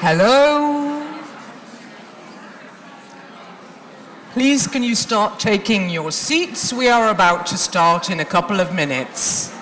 Hello? Please, can you start taking your seats? We are about to start in a couple of minutes.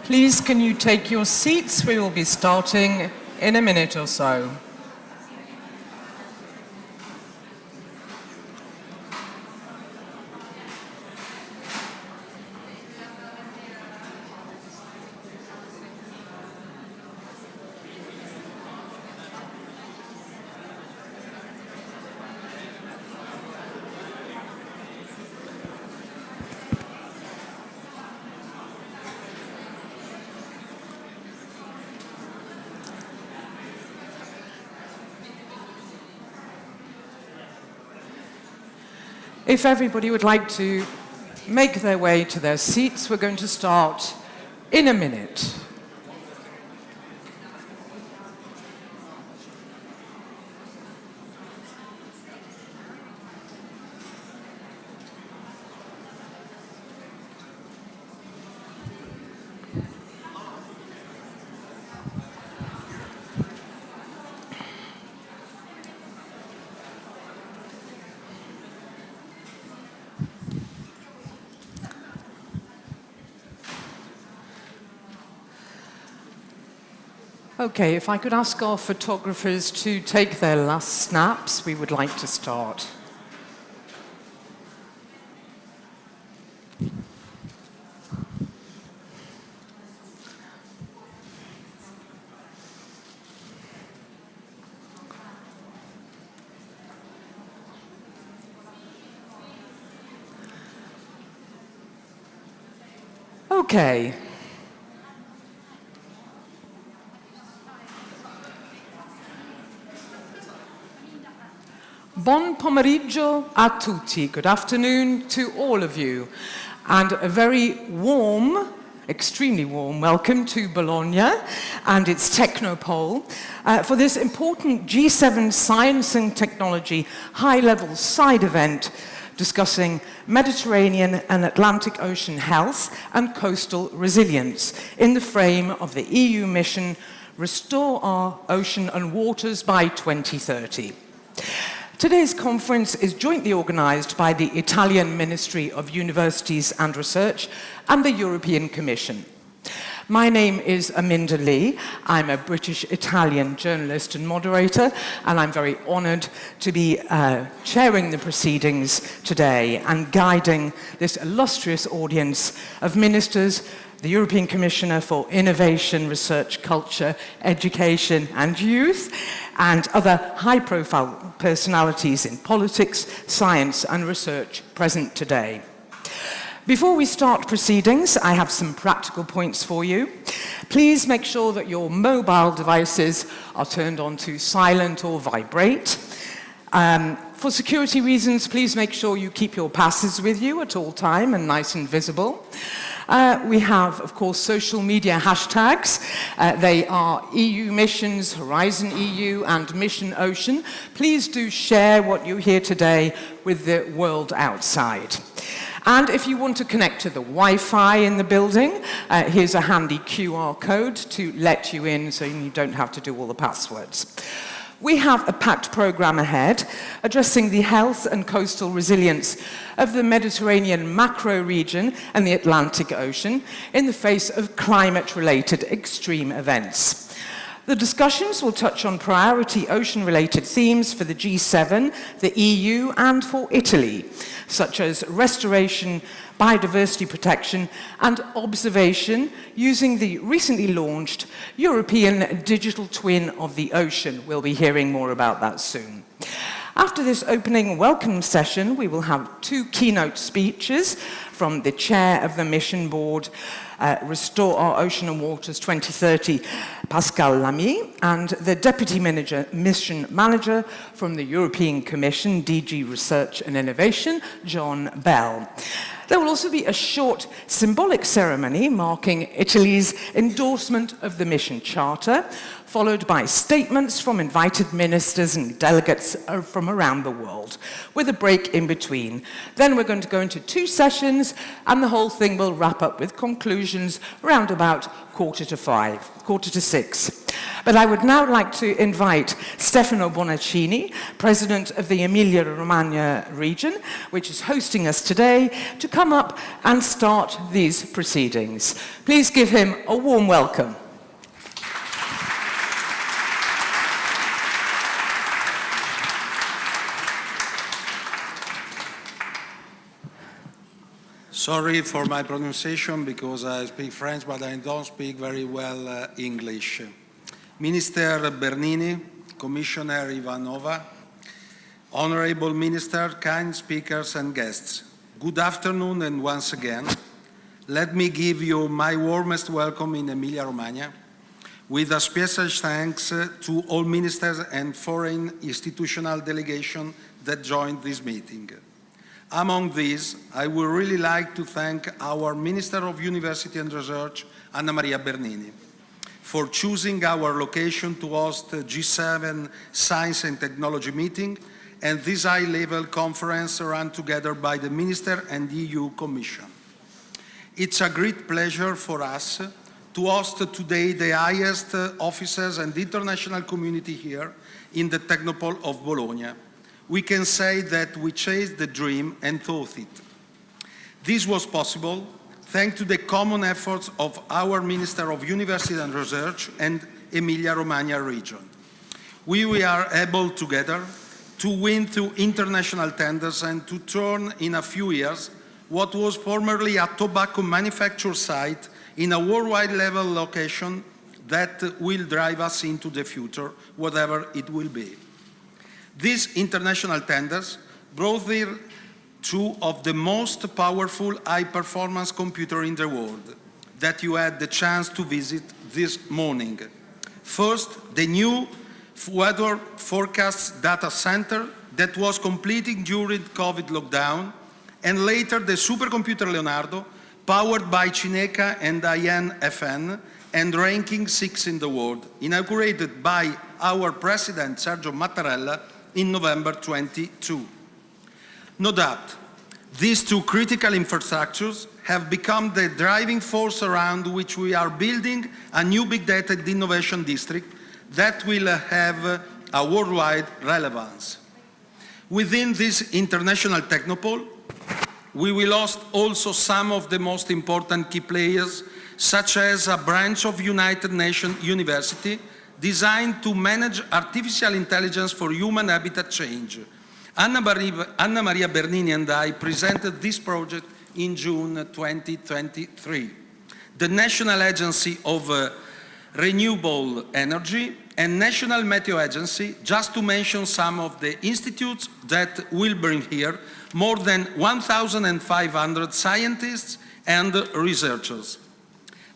Please, can you take your seats? We will be starting in a minute or so. If everybody would like to make their way to their seats, we're going to start in a minute. Okay, if I could ask our photographers to take their last snaps, we would like to start. Okay. Buon pomeriggio a tutti. Good afternoon to all of you. And a very warm, extremely warm welcome to Bologna and its Technopole for this important G7 Science and Technology high-level side event discussing Mediterranean and Atlantic Ocean health and coastal resilience in the frame of the EU mission Restore Our Ocean and Waters by 2030. Today's conference is jointly organised by the Italian Ministry of Universities and Research and the European Commission. My name is Aminda Leigh. I'm a British-Italian journalist and moderator, and I'm very honoured to be chairing the proceedings today and guiding this illustrious audience of ministers, the European Commissioner for Innovation, Research, Culture, Education and Youth, and other high-profile personalities in politics, science and research present today. Before we start proceedings, I have some practical points for you. Please make sure that your mobile devices are turned on to silent or vibrate. For security reasons, please make sure you keep your passes with you at all time and nice and visible. We have, of course, social media hashtags. They are EU Missions, Horizon EU, and Mission Ocean. Please do share what you hear today with the world outside. And if you want to connect to the Wi-Fi in the building, here's a handy QR code to let you in so you don't have to do all the passwords. We have a packed programme ahead, addressing the health and coastal resilience of the Mediterranean macro region and the Atlantic Ocean in the face of climate-related extreme events. The discussions will touch on priority ocean-related themes for the G7, the EU, and for Italy, such as restoration, biodiversity protection, and observation using the recently launched European Digital Twin of the Ocean. We'll be hearing more about that soon. After this opening welcome session, we will have 2 keynote speeches from the chair of the mission board, Restore Our Ocean and Waters 2030, Pascal Lamy, and the Deputy Mission Manager from the European Commission, DG Research and Innovation, John Bell. There will also be a short symbolic ceremony marking Italy's endorsement of the Mission Charter, followed by statements from invited ministers and delegates from around the world, with a break in between. Then we're going to go into 2 sessions, and the whole thing will wrap up with conclusions around about 6:45. But I would now like to invite Stefano Bonaccini, President of the Emilia-Romagna region, which is hosting us today, to come up and start these proceedings. Please give him a warm welcome. Sorry for my pronunciation because I speak French, but I don't speak very well English. Minister Bernini, Commissioner Ivanova, Honorable Minister, kind speakers and guests, good afternoon, and once again, let me give you my warmest welcome in Emilia-Romagna, with a special thanks to all ministers and foreign institutional delegations that joined this meeting. Among these, I would really like to thank our Minister of University and Research, Maria Bernini, for choosing our location to host the G7 Science and Technology meeting and this high-level conference run together by the Minister and EU Commission. It's a great pleasure for us to host today the highest officers and international community here in the Technopole of Bologna. We can say that we chased the dream and thought it. This was possible thanks to the common efforts of our Minister of University and Research and Emilia-Romagna region. We were able together to win through international tenders and to turn in a few years what was formerly a tobacco manufacture site in a worldwide level location that will drive us into the future, whatever it will be. These international tenders brought here 2 of the most powerful high-performance computers in the world that you had the chance to visit this morning. First, the new weather forecast data center that was completed during COVID lockdown, and later the supercomputer Leonardo, powered by Cineca and INFN, and ranking 6 in the world, inaugurated by our President Sergio Mattarella in November 22. No doubt, these 2 critical infrastructures have become the driving force around which we are building a new big data innovation district that will have a worldwide relevance. Within this international technopole, we will host also some of the most important key players, such as a branch of United Nations University designed to manage artificial intelligence for human habitat change. Maria Bernini and I presented this project in June 2023. The National Agency of renewable energy, and National Meteo Agency, just to mention some of the institutes that will bring here more than 1,500 scientists and researchers.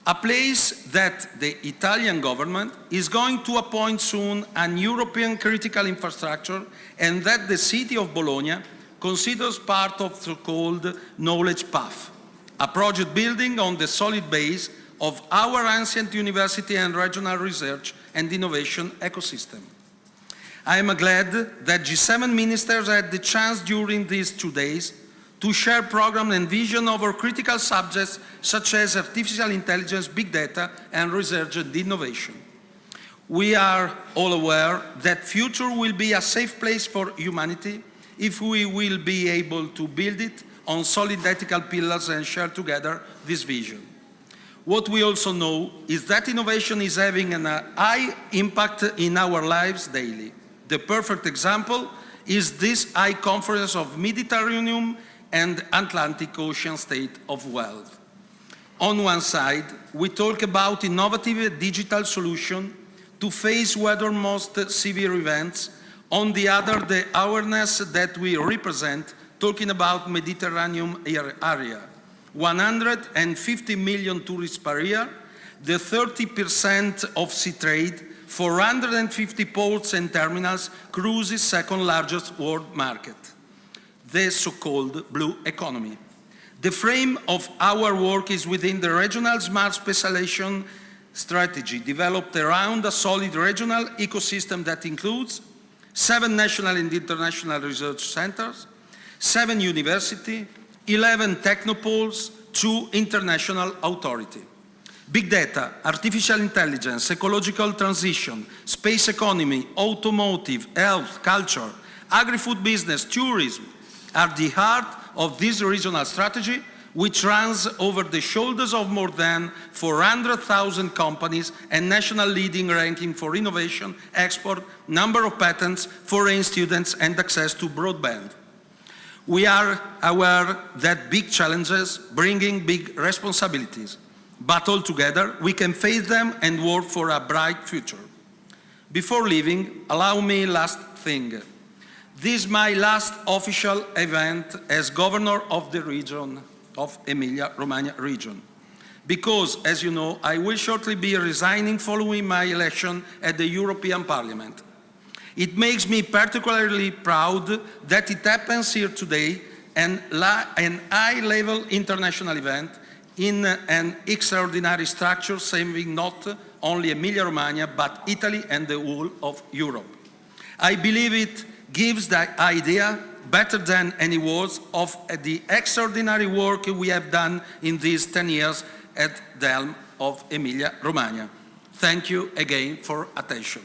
A place that the Italian government is going to appoint soon an European critical infrastructure, and that the city of Bologna considers part of the so-called knowledge path, a project building on the solid base of our ancient university and regional research and innovation ecosystem. I am glad that G7 ministers had the chance during these 2 days to share program and vision over critical subjects such as artificial intelligence, big data, and research and innovation. We are all aware that future will be a safe place for humanity if we will be able to build it on solid ethical pillars and share together this vision. What we also know is that innovation is having a high impact in our lives daily. The perfect example is this high conference of Mediterranean and Atlantic Ocean state of wealth. On one side, we talk about innovative digital solutions to face weather most severe events. On the other, the awareness that we represent, talking about Mediterranean area. 150 million tourists per year, the 30% of sea trade, 450 ports and terminals, cruises second largest world market, the so-called blue economy. The frame of our work is within the regional smart specialization strategy developed around a solid regional ecosystem that includes 7 national and international research centers, 7 universities, 11 technopoles, 2 international authorities. Big data, artificial intelligence, ecological transition, space economy, automotive, health, culture, agri-food business, tourism are the heart of this regional strategy, which runs over the shoulders of more than 400,000 companies and national leading ranking for innovation, export, number of patents, foreign students, and access to broadband. We are aware that big challenges bringing big responsibilities, but altogether we can face them and work for a bright future. Before leaving, allow me last thing. This is my last official event as governor of the region of Emilia-Romagna region, because, as you know, I will shortly be resigning following my election at the European Parliament. It makes me particularly proud that it happens here today, an high-level international event in an extraordinary structure serving not only Emilia-Romagna, but Italy and the whole of Europe. I believe it gives the idea, better than any words, of the extraordinary work we have done in these 10 years at the helm of Emilia-Romagna. Thank you again for attention.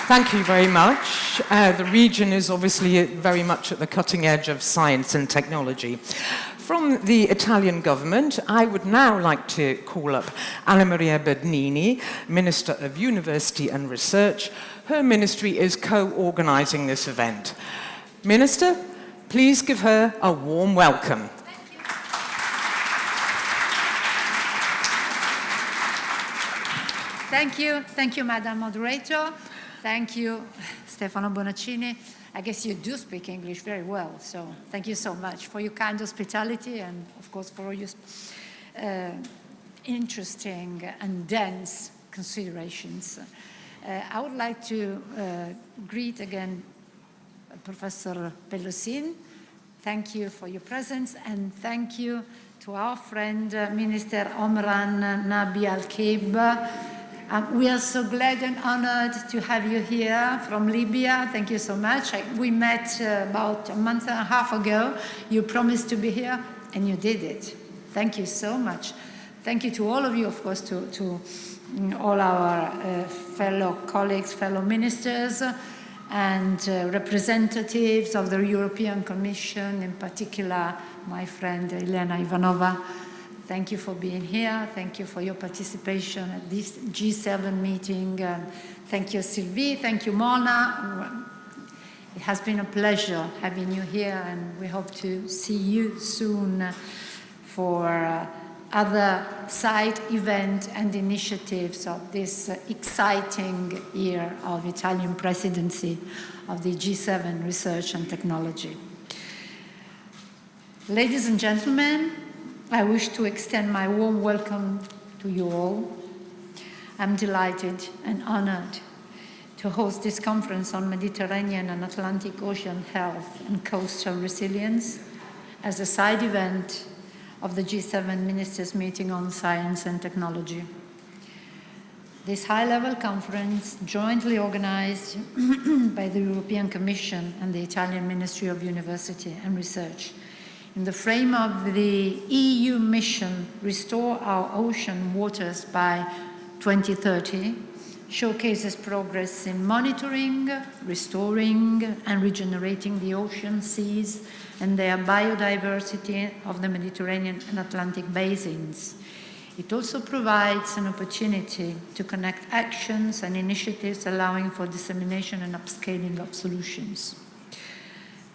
Thank you very much. The region is obviously very much at the cutting edge of science and technology. From the Italian government, I would now like to call up Anna Maria Bernini, Minister of University and Research. Her ministry is co-organizing this event. Minister, please give her a warm welcome. Thank you, Madam Moderator. Thank you, Stefano Bonaccini. I guess you do speak English very well, so thank you so much for your kind hospitality and, of course, for all your interesting and dense considerations. I would like to greet again Professor Belhocine. Thank you for your presence, and thank you to our friend, Minister Omran Nabi Al-Kib. We are so glad and honored to have you here from Libya. Thank you so much. We met about a month and a half ago. You promised to be here, and you did it. Thank you so much. Thank you to all of you, of course, to all our fellow colleagues, fellow ministers, and representatives of the European Commission, in particular, my friend Iliana Ivanova. Thank you for being here. Thank you for your participation at this G7 meeting. Thank you, Sylvie. Thank you, Mona. It has been a pleasure having you here, and we hope to see you soon for other side events and initiatives of this exciting year of Italian presidency of the G7 Research and Technology. Ladies and gentlemen, I wish to extend my warm welcome to you all. I'm delighted and honored to host this conference on Mediterranean and Atlantic Ocean health and coastal resilience as a side event of the G7 Ministers' meeting on science and technology. This high-level conference, jointly organized by the European Commission and the Italian Ministry of University and Research, in the frame of the EU mission Restore Our Ocean Waters by 2030, showcases progress in monitoring, restoring, and regenerating the ocean, seas, and their biodiversity of the Mediterranean and Atlantic basins. It also provides an opportunity to connect actions and initiatives allowing for dissemination and upscaling of solutions.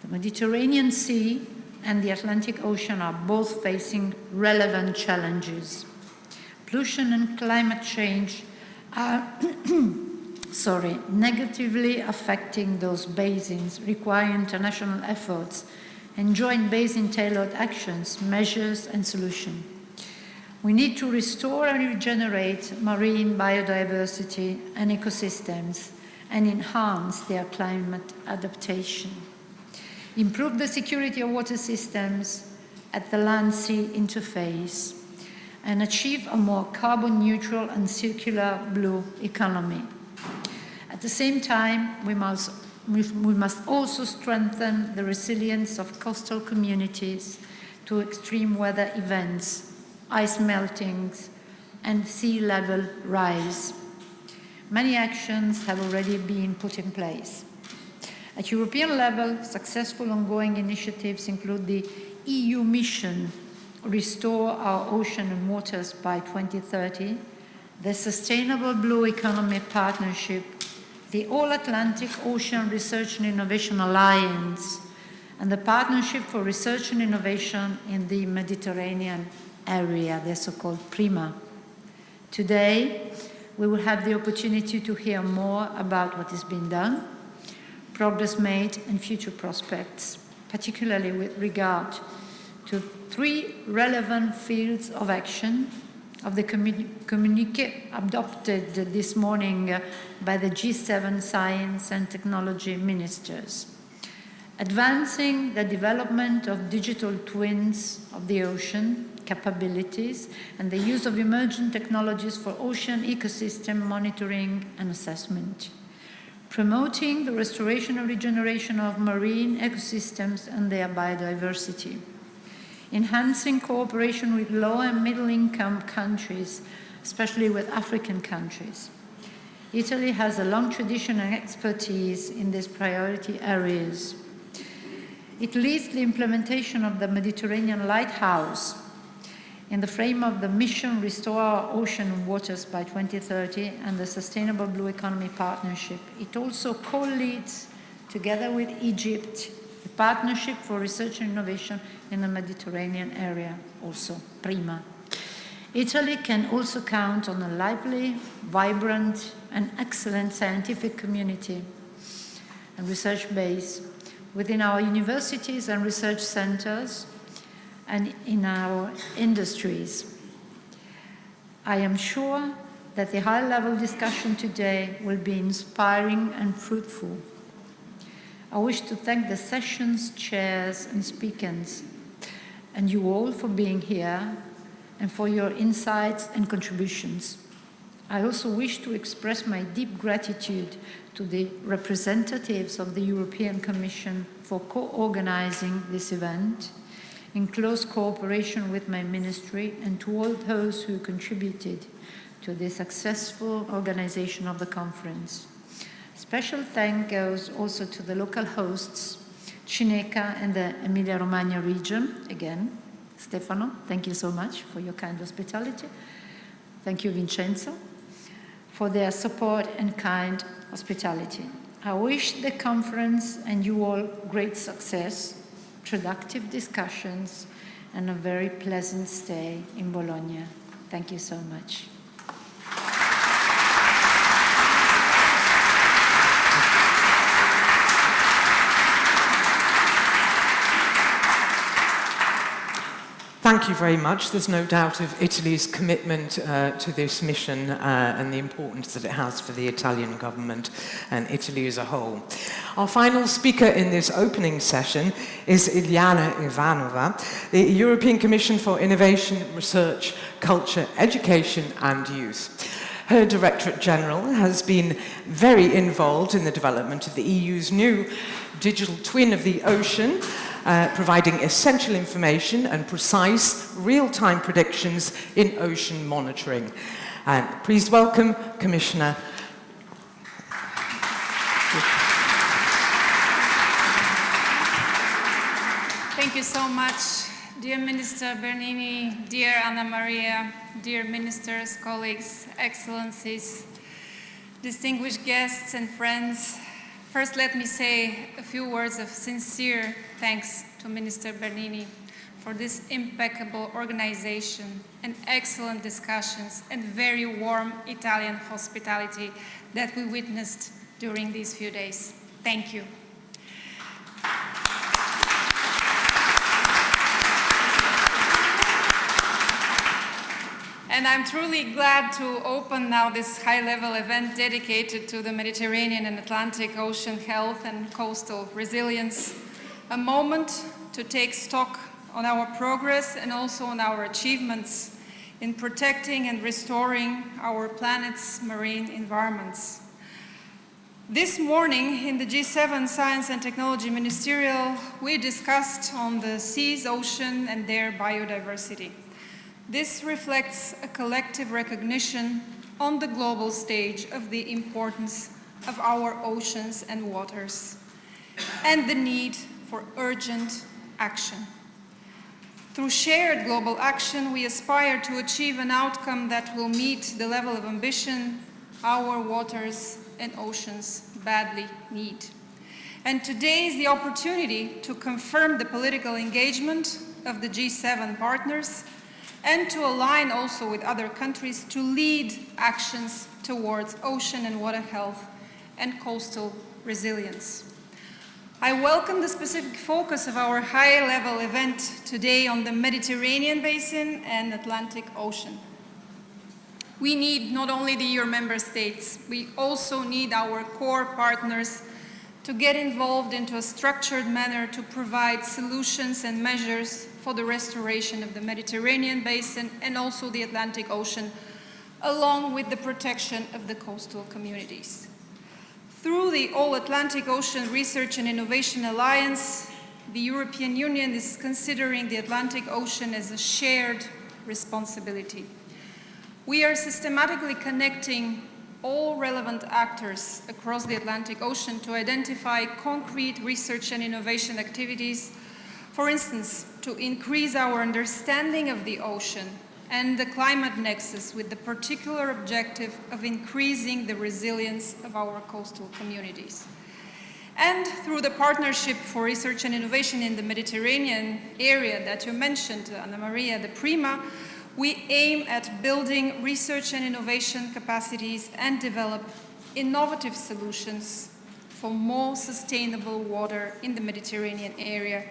The Mediterranean Sea and the Atlantic Ocean are both facing relevant challenges. Pollution and climate change are negatively affecting those basins, require international efforts and joint basin-tailored actions, measures, and solutions. We need to restore and regenerate marine biodiversity and ecosystems and enhance their climate adaptation. Improve the security of water systems at the land-sea interface and achieve a more carbon-neutral and circular blue economy. At the same time, we must also strengthen the resilience of coastal communities to extreme weather events, ice meltings, and sea level rise. Many actions have already been put in place. At European level, successful ongoing initiatives include the EU mission Restore Our Ocean and Waters by 2030, the Sustainable Blue Economy Partnership, the All-Atlantic Ocean Research and Innovation Alliance, and the Partnership for Research and Innovation in the Mediterranean area, the so-called PRIMA. Today, we will have the opportunity to hear more about what is being done, progress made, and future prospects, particularly with regard to 3 relevant fields of action of the communiqué adopted this morning by the G7 Science and Technology Ministers. Advancing the development of digital twins of the ocean capabilities and the use of emerging technologies for ocean ecosystem monitoring and assessment. Promoting the restoration and regeneration of marine ecosystems and their biodiversity. Enhancing cooperation with low and middle income countries, especially with African countries. Italy has a long tradition and expertise in these priority areas. It leads the implementation of the Mediterranean Lighthouse in the frame of the mission Restore Our Ocean and Waters by 2030 and the Sustainable Blue Economy Partnership. It also co-leads, together with Egypt, the Partnership for Research and Innovation in the Mediterranean area, also PRIMA. Italy can also count on a lively, vibrant, and excellent scientific community and research base within our universities and research centers and in our industries. I am sure that the high-level discussion today will be inspiring and fruitful. I wish to thank the session's chairs and speakers, and you all for being here and for your insights and contributions. I also wish to express my deep gratitude to the representatives of the European Commission for co-organizing this event, in close cooperation with my ministry, and to all those who contributed to the successful organization of the conference. Special thanks goes also to the local hosts, Cineca and the Emilia-Romagna region. Again, Stefano, thank you so much for your kind hospitality. Thank you, Vincenzo, for their support and kind hospitality. I wish the conference and you all great success, productive discussions, and a very pleasant stay in Bologna. Thank you so much. Thank you very much. There's no doubt of Italy's commitment to this mission and the importance that it has for the Italian government and Italy as a whole. Our final speaker in this opening session is Iliana Ivanova, the European Commission for Innovation, Research, Culture, Education and Youth. Her Directorate General has been very involved in the development of the EU's new digital twin of the ocean, providing essential information and precise real-time predictions in ocean monitoring. And please welcome Commissioner. Thank you so much, dear Minister Bernini, dear Anna Maria, dear ministers, colleagues, excellencies, distinguished guests and friends. First, let me say a few words of sincere thanks to Minister Bernini for this impeccable organization and excellent discussions and very warm Italian hospitality that we witnessed during these few days. Thank you. And I'm truly glad to open now this high-level event dedicated to the Mediterranean and Atlantic Ocean health and coastal resilience, a moment to take stock on our progress and also on our achievements in protecting and restoring our planet's marine environments. This morning in the G7 Science and Technology Ministerial, we discussed on the seas, ocean, and their biodiversity. This reflects a collective recognition on the global stage of the importance of our oceans and waters and the need for urgent action. Through shared global action, we aspire to achieve an outcome that will meet the level of ambition our waters and oceans badly need. And today is the opportunity to confirm the political engagement of the G7 partners and to align also with other countries to lead actions towards ocean and water health and coastal resilience. I welcome the specific focus of our high-level event today on the Mediterranean Basin and Atlantic Ocean. We need not only the EU member states, we also need our core partners to get involved into a structured manner to provide solutions and measures for the restoration of the Mediterranean Basin and also the Atlantic Ocean, along with the protection of the coastal communities. Through the All-Atlantic Ocean Research and Innovation Alliance, the European Union is considering the Atlantic Ocean as a shared responsibility. We are systematically connecting all relevant actors across the Atlantic Ocean to identify concrete research and innovation activities, for instance, to increase our understanding of the ocean and the climate nexus with the particular objective of increasing the resilience of our coastal communities. And through the Partnership for Research and Innovation in the Mediterranean area that you mentioned, Anna Maria, the PRIMA, we aim at building research and innovation capacities and develop innovative solutions for more sustainable water in the Mediterranean area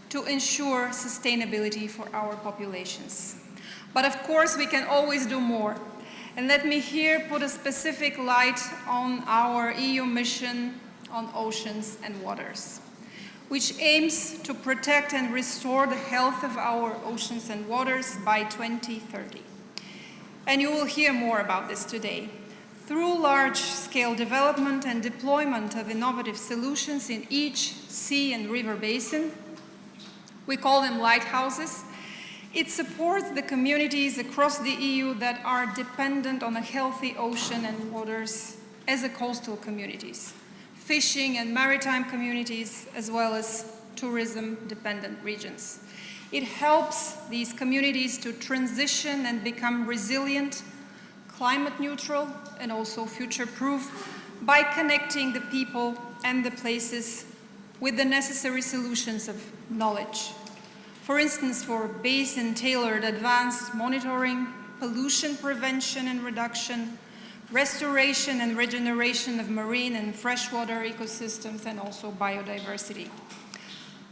to ensure sustainability for our populations. But of course, we can always do more. And let me here put a specific light on our EU mission on oceans and waters, which aims to protect and restore the health of our oceans and waters by 2030. And you will hear more about this today. Through large-scale development and deployment of innovative solutions in each sea and river basin, we call them lighthouses, it supports the communities across the EU that are dependent on a healthy ocean and waters as a coastal communities, fishing and maritime communities, as well as tourism-dependent regions. It helps these communities to transition and become resilient, climate neutral, and also future-proof by connecting the people and the places with the necessary solutions of knowledge. For instance, for basin-tailored advanced monitoring, pollution prevention and reduction, restoration and regeneration of marine and freshwater ecosystems, and also biodiversity.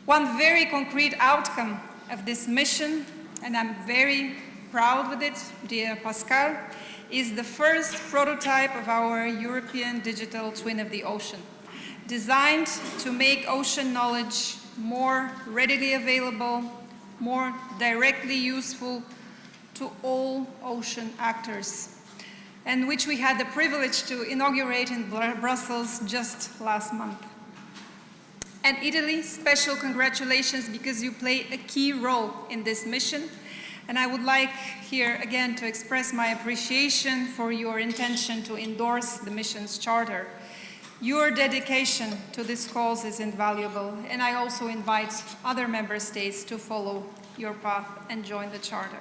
One very concrete outcome of this mission, and I'm very proud with it, dear Pascal, is the first prototype of our European digital twin of the ocean, designed to make ocean knowledge more readily available, more directly useful to all ocean actors, and which we had the privilege to inaugurate in Brussels just last month. And Italy, special congratulations, because you play a key role in this mission. And I would like here again to express my appreciation for your intention to endorse the mission's charter. Your dedication to this cause is invaluable, and I also invite other member states to follow your path and join the charter.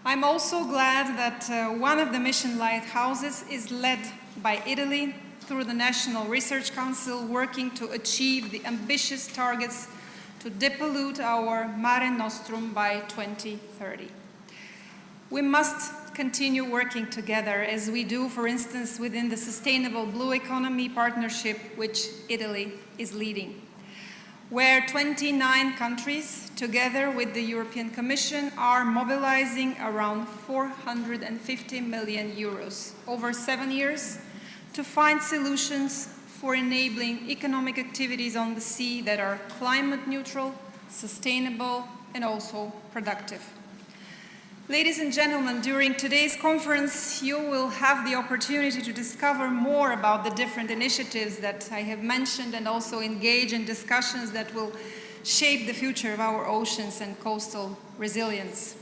I'm also glad that one of the mission lighthouses is led by Italy through the National Research Council, working to achieve the ambitious targets to depollute our Mare Nostrum by 2030. We must continue working together, as we do, for instance, within the Sustainable Blue Economy Partnership, which Italy is leading, where 29 countries, together with the European Commission, are mobilizing around 450 million euros over 7 years to find solutions for enabling economic activities on the sea that are climate neutral, sustainable, and also productive. Ladies and gentlemen, during today's conference, you will have the opportunity to discover more about the different initiatives that I have mentioned, and also engage in discussions that will shape the future of our oceans and coastal resilience.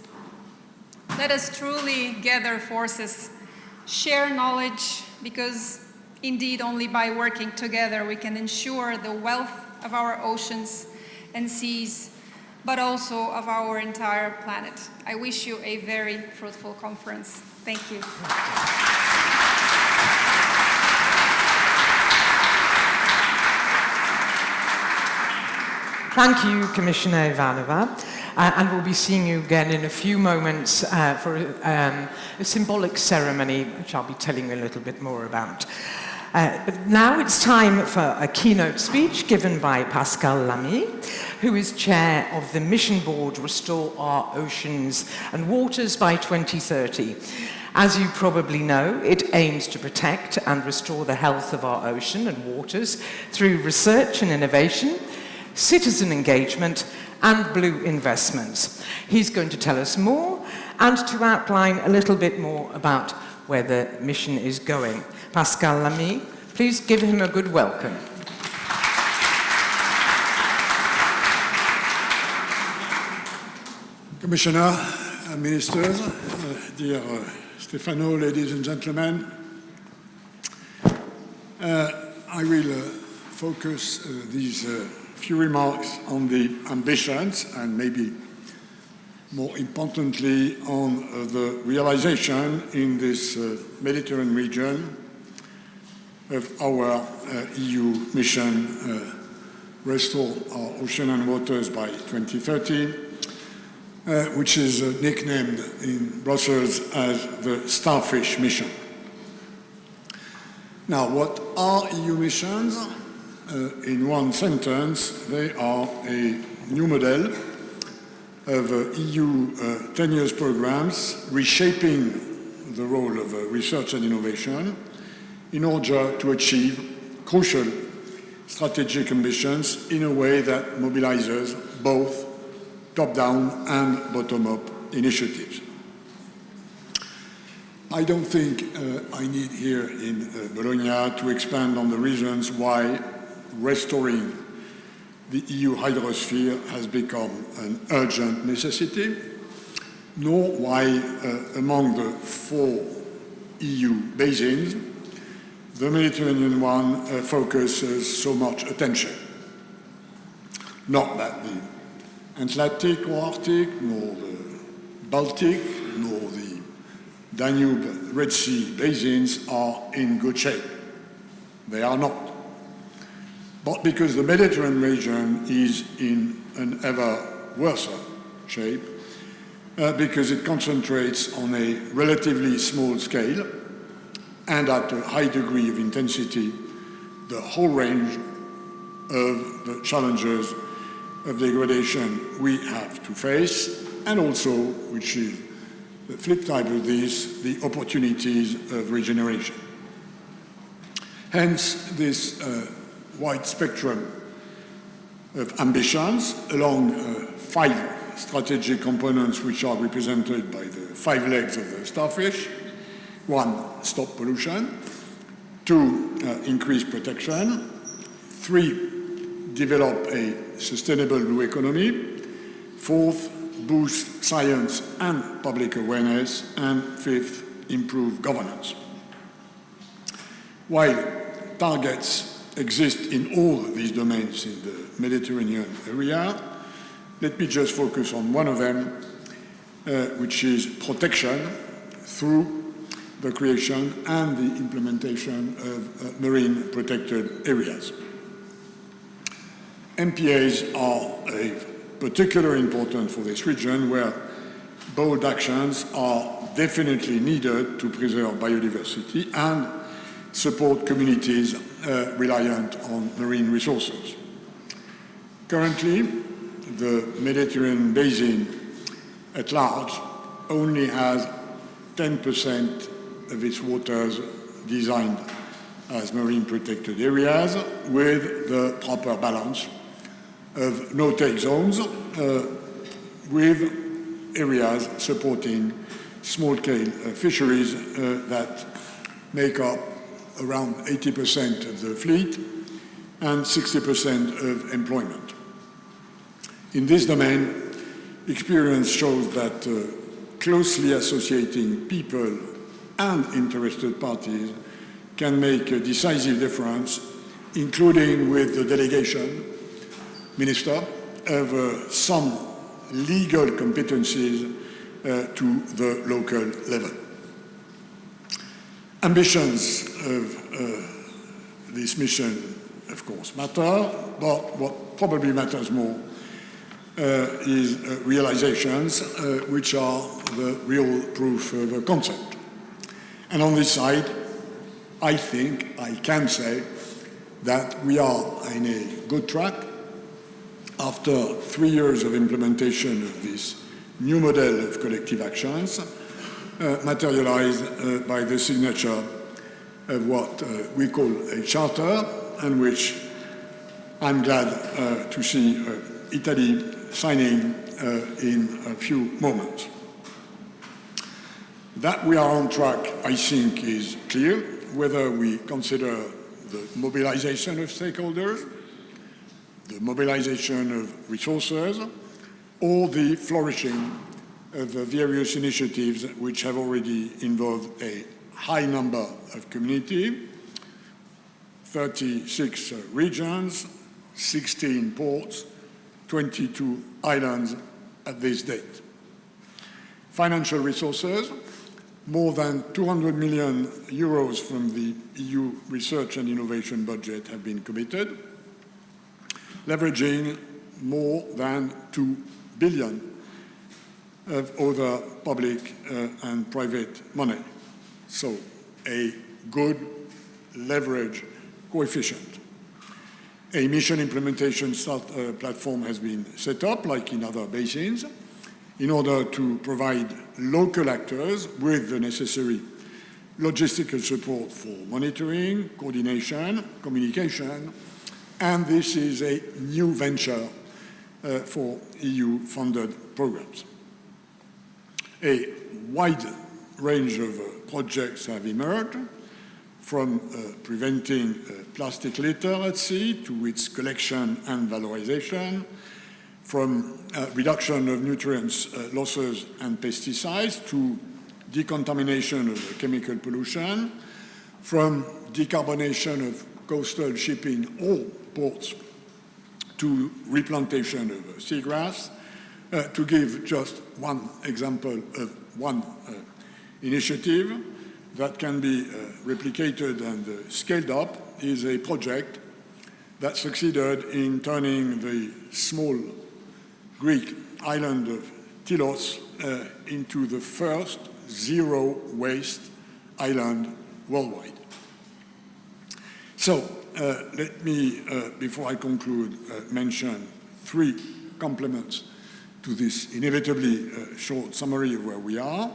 Let us truly gather forces, share knowledge, because indeed only by working together we can ensure the wealth of our oceans and seas, but also of our entire planet. I wish you a very fruitful conference. Thank you. Thank you, Commissioner Ivanova. And we'll be seeing you again in a few moments for a symbolic ceremony, which I'll be telling you a little bit more about. But now it's time for a keynote speech given by Pascal Lamy, who is chair of the Mission Board Restore Our Oceans and Waters by 2030. As you probably know, it aims to protect and restore the health of our ocean and waters through research and innovation, citizen engagement, and blue investments. He's going to tell us more and to outline a little bit more about where the mission is going. Pascal Lamy, please give him a good welcome. Commissioner, Ministers, dear Stefano, ladies and gentlemen, I will focus these few remarks on the ambitions and maybe more importantly on the realization in this Mediterranean region of our EU mission, Restore Our Ocean and Waters by 2030, which is nicknamed in Brussels as the Starfish Mission. Now, what are EU missions? In one sentence, they are a new model of EU 10 years programs reshaping the role of research and innovation in order to achieve crucial strategic ambitions in a way that mobilizes both top-down and bottom-up initiatives. I don't think I need here in Bologna to expand on the reasons why restoring the EU hydrosphere has become an urgent necessity, nor why among the 4 EU basins, the Mediterranean one focuses so much attention. Not that the Atlantic or Arctic, nor the Baltic, nor the Danube Red Sea basins are in good shape. they are not. But because the Mediterranean region is in an ever worse shape, because it concentrates on a relatively small scale and at a high degree of intensity the whole range of the challenges of degradation we have to face, and also, which is the flip side of this, the opportunities of regeneration. Hence, this wide spectrum of ambitions along 5 strategic components which are represented by the 5 legs of the starfish. 1, stop pollution. 2, increase protection. 3, develop a sustainable blue economy. 4th, boost science and public awareness. And 5th, improve governance. While targets exist in all these domains in the Mediterranean area, let me just focus on one of them, which is protection through the creation and the implementation of marine protected areas. MPAs are particularly important for this region, where bold actions are definitely needed to preserve biodiversity and support communities reliant on marine resources. Currently, the Mediterranean basin at large only has 10% of its waters designed as marine protected areas, with the proper balance of no-take zones, with areas supporting small-scale fisheries that make up around 80% of the fleet and 60% of employment. In this domain, experience shows that closely associating people and interested parties can make a decisive difference, including with the delegation, Minister, of some legal competencies to the local level. Ambitions of this mission, of course, matter, but what probably matters more is realizations, which are the real proof of a concept. And on this side, I think I can say that we are in a good track. After 3 years of implementation of this new model of collective actions, materialized by the signature of what we call a charter, and which I'm glad to see Italy signing in a few moments. That we are on track, I think, is clear, whether we consider the mobilization of stakeholders, the mobilization of resources, or the flourishing of the various initiatives which have already involved a high number of communities, 36 regions, 16 ports, 22 islands at this date. Financial resources, more than 200 million euros from the EU research and innovation budget have been committed, leveraging more than 2 billion of other public and private money. So a good leverage coefficient. A mission implementation platform has been set up, like in other basins, in order to provide local actors with the necessary logistical support for monitoring, coordination, communication, and this is a new venture for EU-funded programs. A wide range of projects have emerged, from preventing plastic litter at sea to its collection and valorization, from reduction of nutrients losses and pesticides to decontamination of chemical pollution, from decarbonation of coastal shipping or ports to replantation of seagrass, to give just one example of one initiative that can be replicated and scaled up is a project that succeeded in turning the small Greek island of Tilos into the first zero-waste island worldwide. So, let me, before I conclude, mention 3 complements to this inevitably short summary of where we are.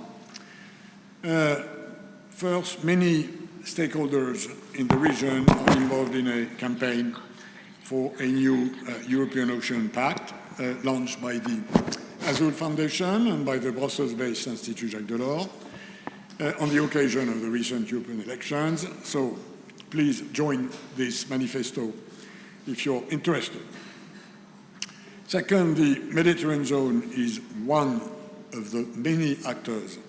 First, many stakeholders in the region are involved in a campaign for a new European Ocean Pact launched by the Azul Foundation and by the Brussels-based Institut Jacques Delors on the occasion of the recent European elections. So please join this manifesto if you're interested. Second, the Mediterranean zone is one of the many actors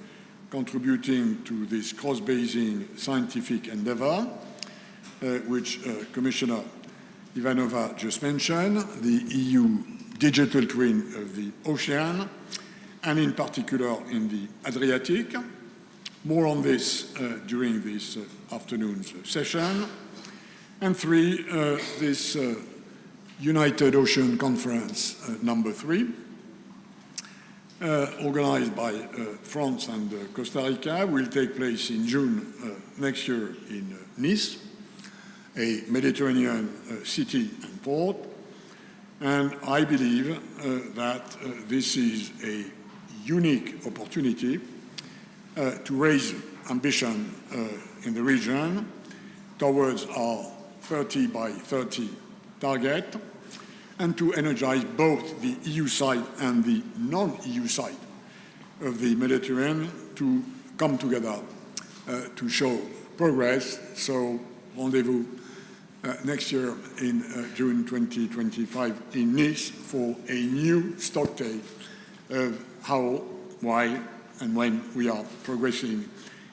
contributing to this cross-basin scientific endeavor, which Commissioner Ivanova just mentioned, the EU digital twin of the ocean, and in particular in the Adriatic. More on this during this afternoon's session. And 3, this United Ocean Conference number 3, organized by France and Costa Rica, will take place in June next year in Nice, a Mediterranean city and port. And I believe that this is a unique opportunity to raise ambition in the region towards our 30 by 30 target, and to energize both the EU side and the non-EU side of the Mediterranean to come together to show progress. So rendezvous next year in June 2025 in Nice for a new stock take of how, why, and when we are progressing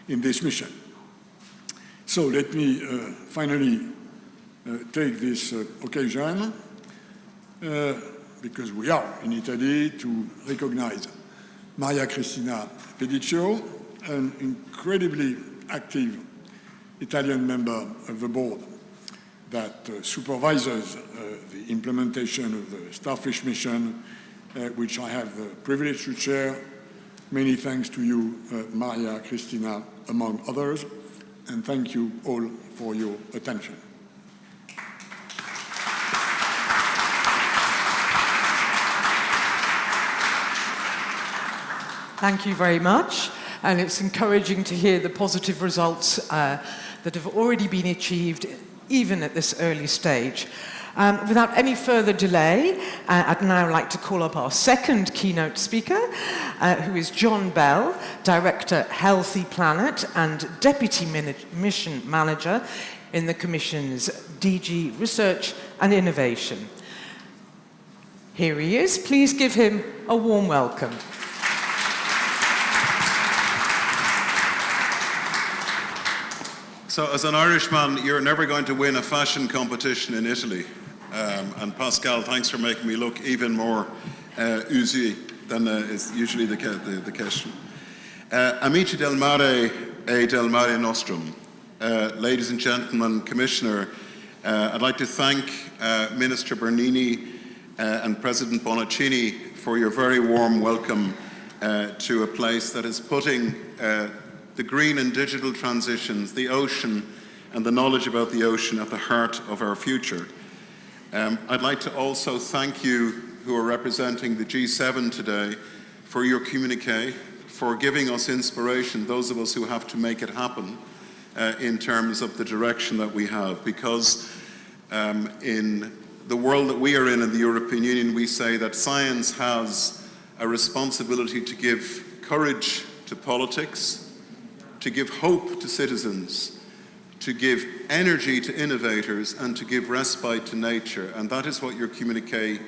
in this mission. So let me finally take this occasion, because we are in Italy, to recognize Maria Cristina Pediccio, an incredibly active Italian member of the board that supervises the implementation of the Starfish mission, which I have the privilege to chair. Many thanks to you, Maria Cristina, among others, and thank you all for your attention. Thank you very much, and it's encouraging to hear the positive results that have already been achieved, even at this early stage. Without any further delay, I'd now like to call up our second keynote speaker, who is John Bell, Director, Healthy Planet, and Deputy Mission Manager in the Commission's DG Research and Innovation. Here he is. Please give him a warm welcome. So as an Irishman, you're never going to win a fashion competition in Italy. And Pascal, thanks for making me look even more usé than is usually the case. Amici del mare e del mare nostrum. Ladies and gentlemen, Commissioner, I'd like to thank Minister Bernini and President Bonaccini for your very warm welcome to a place that is putting the green and digital transitions, the ocean, and the knowledge about the ocean at the heart of our future. I'd like to also thank you, who are representing the G7 today, for your communiqué, for giving us inspiration, those of us who have to make it happen in terms of the direction that we have. Because in the world that we are in the European Union, we say that science has a responsibility to give courage to politics, to give hope to citizens, to give energy to innovators, and to give respite to nature. And that is what your communiqué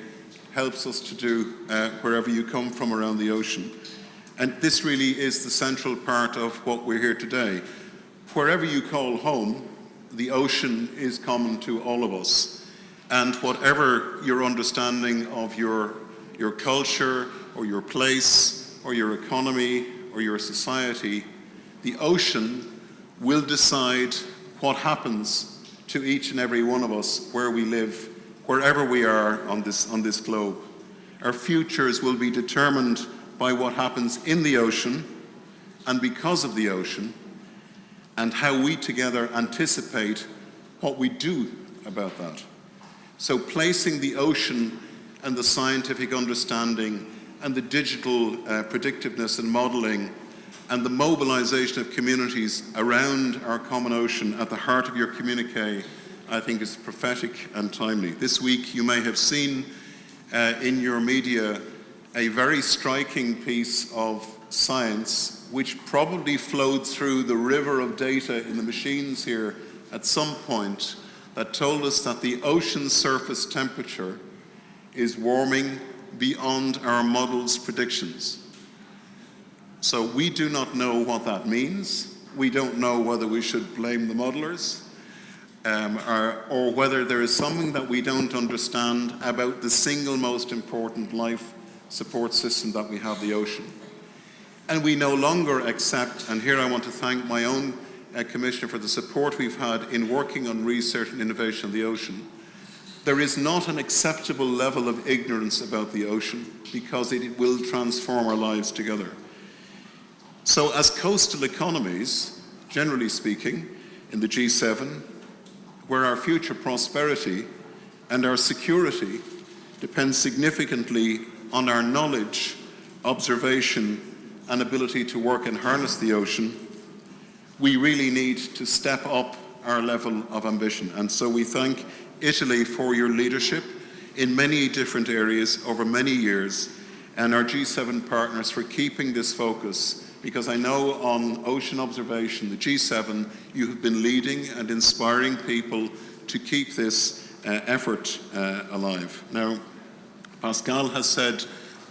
helps us to do wherever you come from around the ocean. And this really is the central part of what we're here today. Wherever you call home, the ocean is common to all of us. And whatever your understanding of your culture, or your place, or your economy, or your society, the ocean will decide what happens to each and every one of us where we live, wherever we are on this globe. Our futures will be determined by what happens in the ocean and because of the ocean, and how we together anticipate what we do about that. So placing the ocean and the scientific understanding and the digital predictiveness and modelling and the mobilisation of communities around our common ocean at the heart of your communique, I think is prophetic and timely. This week you may have seen in your media a very striking piece of science which probably flowed through the river of data in the machines here at some point, that told us that the ocean surface temperature is warming beyond our model's predictions. So we do not know what that means. We don't know whether we should blame the modelers or whether there is something that we don't understand about the single most important life support system that we have, the ocean. And we no longer accept, and here I want to thank my own Commissioner for the support we've had in working on research and innovation on the ocean. There is not an acceptable level of ignorance about the ocean, because it will transform our lives together. So as coastal economies, generally speaking, in the G7, where our future prosperity and our security depends significantly on our knowledge, observation, and ability to work and harness the ocean, we really need to step up our level of ambition. And so we thank Italy for your leadership in many different areas over many years, and our G7 partners for keeping this focus, because I know on ocean observation, the G7, you have been leading and inspiring people to keep this effort alive. Now, Pascal has said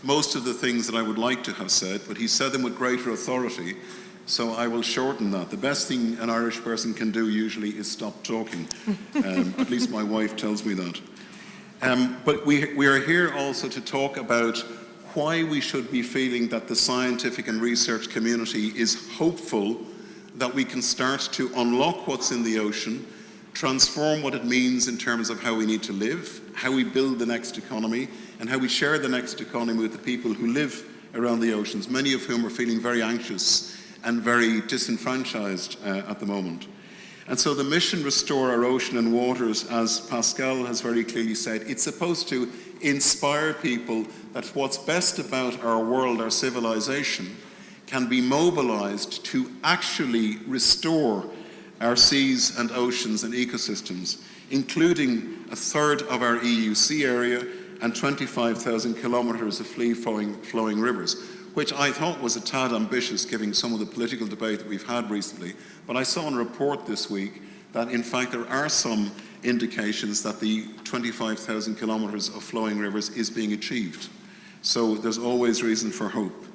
most of the things that I would like to have said, but he said them with greater authority, so I will shorten that. The best thing an Irish person can do usually is stop talking. At least my wife tells me that. But we are here also to talk about why we should be feeling that the scientific and research community is hopeful that we can start to unlock what's in the ocean, transform what it means in terms of how we need to live, how we build the next economy, and how we share the next economy with the people who live around the oceans, many of whom are feeling very anxious and very disenfranchised at the moment. And so the mission Restore Our Ocean and Waters, as Pascal has very clearly said, it's supposed to inspire people that what's best about our world, our civilization, can be mobilized to actually restore our seas and oceans and ecosystems, including a third of our EU sea area and 25,000 kilometers of flowing rivers, which I thought was a tad ambitious given some of the political debate that we've had recently. But I saw in a report this week that in fact there are some indications that the 25,000 kilometers of flowing rivers is being achieved. So there's always reason for hope.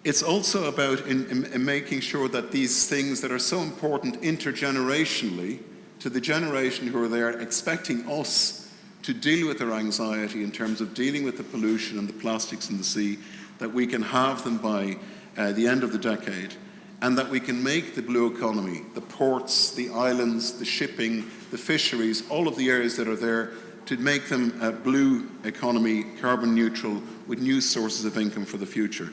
It's also about in making sure that these things that are so important intergenerationally to the generation who are there expecting us to deal with their anxiety in terms of dealing with the pollution and the plastics in the sea, that we can have them by the end of the decade, and that we can make the blue economy, the ports, the islands, the shipping, the fisheries, all of the areas that are there, to make them a blue economy, carbon neutral, with new sources of income for the future.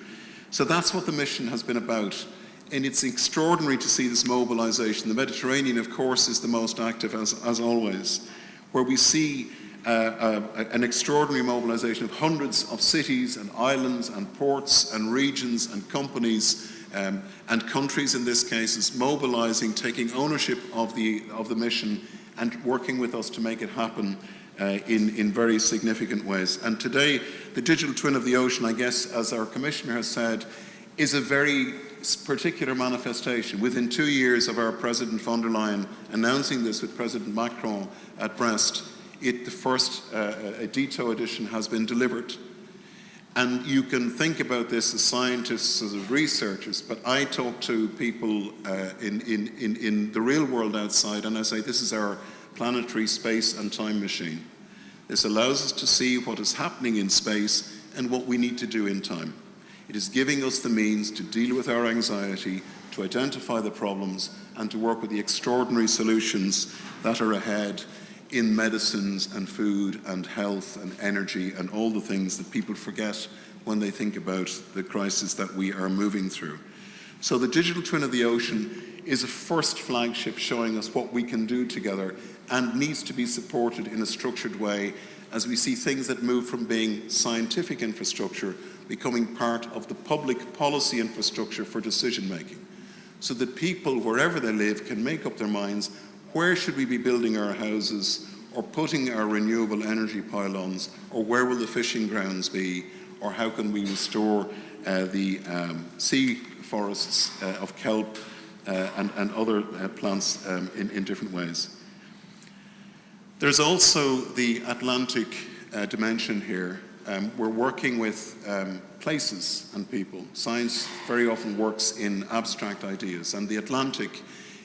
So that's what the mission has been about. And it's extraordinary to see this mobilization. The Mediterranean, of course, is the most active, as always, where we see an extraordinary mobilization of hundreds of cities and islands and ports and regions and companies and countries in this case is mobilizing, taking ownership of the mission and working with us to make it happen in very significant ways. And today, the digital twin of the ocean, I guess, as our Commissioner has said, is a very particular manifestation. Within 2 years of our President von der Leyen announcing this with President Macron at Brest, the first DITO edition has been delivered. And you can think about this as scientists, as researchers, but I talk to people in the real world outside, and I say this is our planetary space and time machine. This allows us to see what is happening in space and what we need to do in time. It is giving us the means to deal with our anxiety, to to identify the problems and to work with the extraordinary solutions that are ahead in medicines and food and health and energy and all the things that people forget when they think about the crisis that we are moving through. So the digital twin of the ocean is a first flagship showing us what we can do together and needs to be supported in a structured way as we see things that move from being scientific infrastructure becoming part of the public policy infrastructure for decision making, so that people, wherever they live, can make up their minds, where should we be building our houses or putting our renewable energy pylons, or where will the fishing grounds be, or how can we restore the sea forests of kelp and other plants in different ways. There's also the Atlantic dimension here. We're working with places and people. Science very often works in abstract ideas, and the Atlantic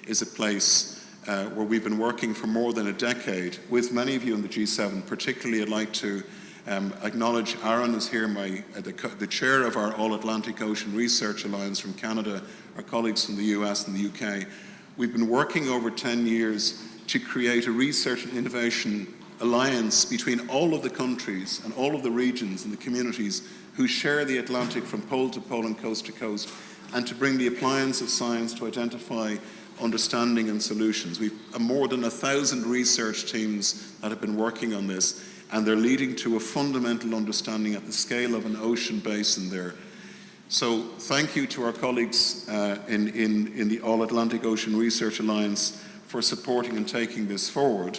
is a place where we've been working for more than a decade with many of you in the G7. Particularly, I'd like to acknowledge Armin is here, the chair of our All-Atlantic Ocean Research Alliance from Canada, our colleagues from the US and the UK. We've been working over 10 years to create a research and innovation alliance between all of the countries and all of the regions and the communities who share the Atlantic from pole to pole and coast to coast, and to bring the appliance of science to identify understanding and solutions. We've more than 1,000 research teams that have been working on this, and they're leading to a fundamental understanding at the scale of an ocean basin there. So thank you to our colleagues in the All-Atlantic Ocean Research Alliance for supporting and taking this forward.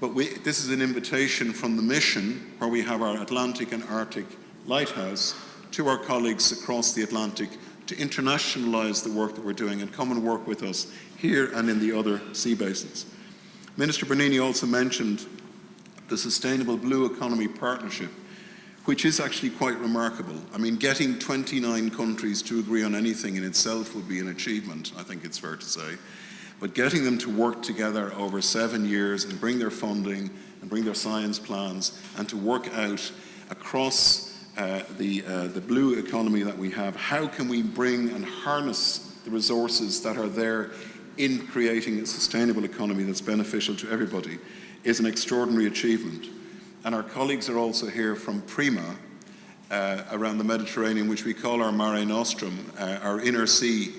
But this is an invitation from the mission, where we have our Atlantic and Arctic Lighthouse, to our colleagues across the Atlantic to internationalize the work that we're doing and come and work with us here and in the other sea basins. Minister Bernini also mentioned the Sustainable Blue Economy Partnership, which is actually quite remarkable. I mean, getting 29 countries to agree on anything in itself would be an achievement, I think it's fair to say. But getting them to work together over 7 years and bring their funding and bring their science plans and to work out across the blue economy that we have, how can we bring and harness the resources that are there in creating a sustainable economy that's beneficial to everybody, is an extraordinary achievement. And our colleagues are also here from Prima, around the Mediterranean, which we call our Mare Nostrum, our inner sea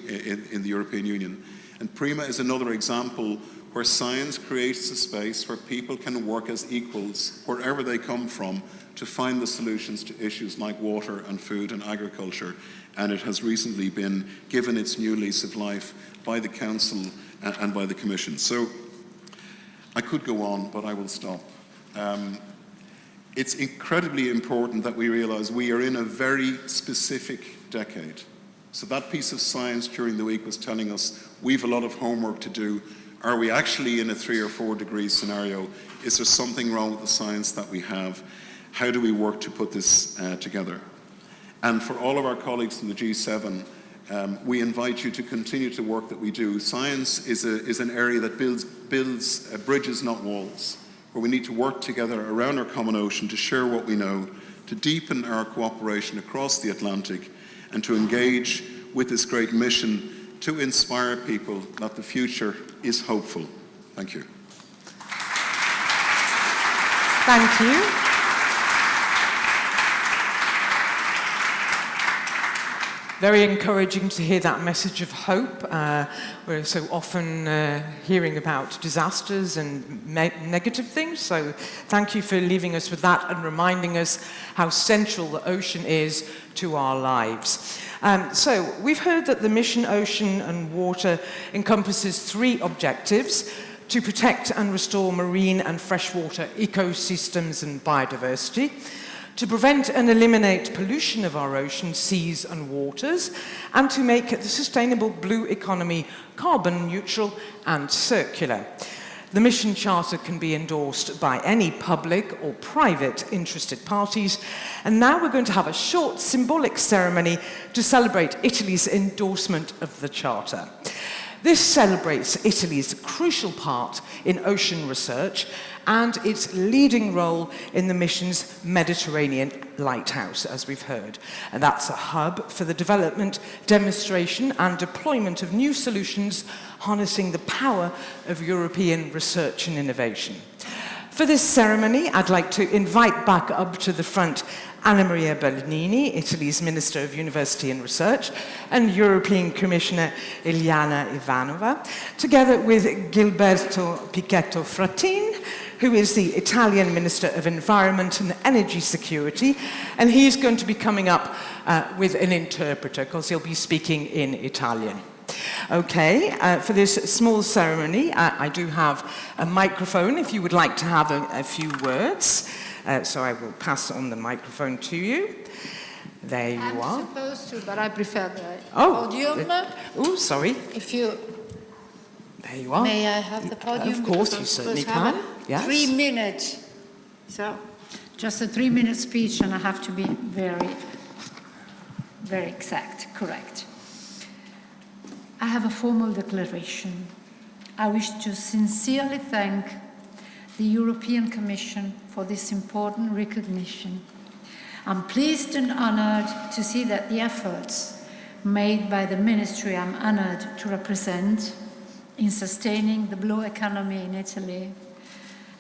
in the European Union. And Prima is another example where science creates a space where people can work as equals wherever they come from to find the solutions to issues like water and food and agriculture. And it has recently been given its new lease of life by the Council and by the Commission. So I could go on, but I will stop. It's incredibly important that we realize we are in a very specific decade. So that piece of science during the week was telling us we've a lot of homework to do. Are we actually in a 3 or 4 degree scenario? Is there something wrong with the science that we have? How do we work to put this together? And for all of our colleagues in the G7, we invite you to continue the work that we do. Science is an area that builds bridges, not walls, where we need to work together around our common ocean to share what we know, to deepen our cooperation across the Atlantic, and to engage with this great mission to inspire people that the future is hopeful. Thank you. Thank you. Very encouraging to hear that message of hope. We're so often hearing about disasters and negative things, so thank you for leaving us with that and reminding us how central the ocean is to our lives. So we've heard that the mission Ocean and Water encompasses 3 objectives: to protect and restore marine and freshwater ecosystems and biodiversity, to prevent and eliminate pollution of our oceans, seas and waters, and to make the sustainable blue economy carbon neutral and circular. The mission charter can be endorsed by any public or private interested parties. And now we're going to have a short symbolic ceremony to celebrate Italy's endorsement of the charter. This celebrates Italy's crucial part in ocean research and its leading role in the mission's Mediterranean lighthouse, as we've heard. And that's a hub for the development, demonstration, and deployment of new solutions harnessing the power of European research and innovation. For this ceremony, I'd like to invite back up to the front Anna Maria Bernini, Italy's Minister of University and Research, and European Commissioner Iliana Ivanova, together with Gilberto Pichetto Frattin, who is the Italian Minister of Environment and Energy Security, and he's going to be coming up with an interpreter, because he'll be speaking in Italian. Okay, for this small ceremony, I do have a microphone if you would like to have a few words. So I will pass on the microphone to you. There you are. I'm supposed to, but I prefer the podium. Oh, sorry. If you... There you are. May I have the podium? Of course, you certainly can. Yes. 3 minutes. So, just a 3-minute speech, and I have to be very, very exact, correct. I have a formal declaration. I wish to sincerely thank the European Commission for this important recognition. I'm pleased and honored to see that the efforts made by the ministry I'm honored to represent in sustaining the blue economy in Italy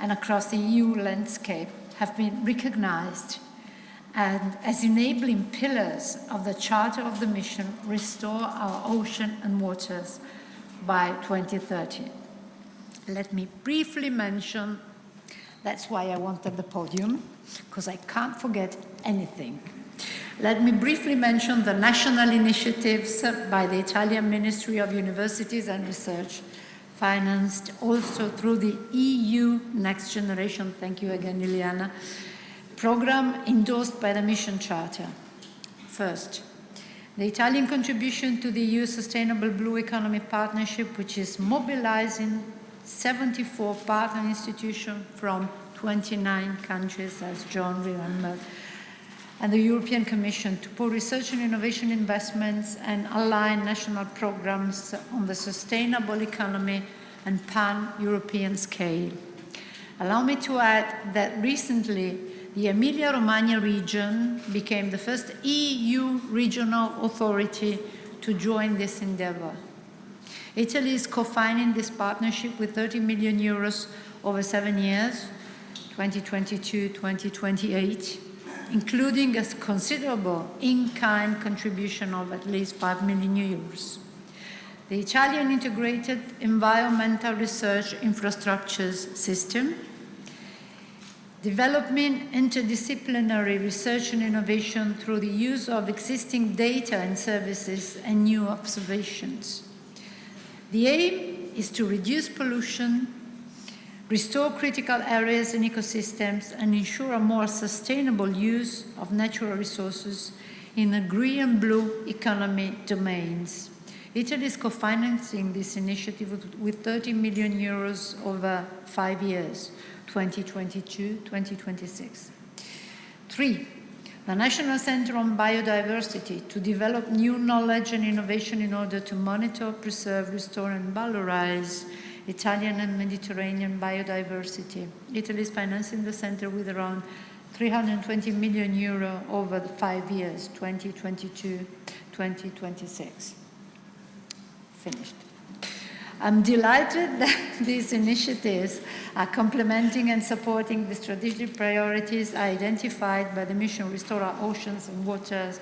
and across the EU landscape have been recognized and as enabling pillars of the Charter of the Mission, restore our ocean and waters by 2030. Let me briefly mention, that's why I wanted the podium, because I can't forget anything. Let me briefly mention the national initiatives by the Italian Ministry of Universities and Research, financed also through the EU Next Generation, thank you again, Iliana, program endorsed by the Mission Charter. First, the Italian contribution to the EU Sustainable Blue Economy Partnership, which is mobilizing 74 partner institutions from 29 countries, as John remembered, and the European Commission to pour research and innovation investments and align national programs on the sustainable economy and pan-European scale. Allow me to add that recently the Emilia-Romagna region became the first EU regional authority to join this endeavor. Italy is co-financing this partnership with 30 million euros over 7 years, 2022-2028, including a considerable in-kind contribution of at least 5 million euros. The Italian Integrated Environmental Research Infrastructures System, developing interdisciplinary research and innovation through the use of existing data and services and new observations. The aim is to reduce pollution, restore critical areas and ecosystems, and ensure a more sustainable use of natural resources in the green and blue economy domains. Italy is co-financing this initiative with 30 million euros over 5 years, 2022-2026. 3. The National Center on Biodiversity to develop new knowledge and innovation in order to monitor, preserve, restore, and valorize Italian and Mediterranean biodiversity. Italy is financing the center with around 320 million euro over the 5 years, 2022-2026. Finished. I'm delighted that these initiatives are complementing and supporting the strategic priorities identified by the mission Restore Our Oceans and Waters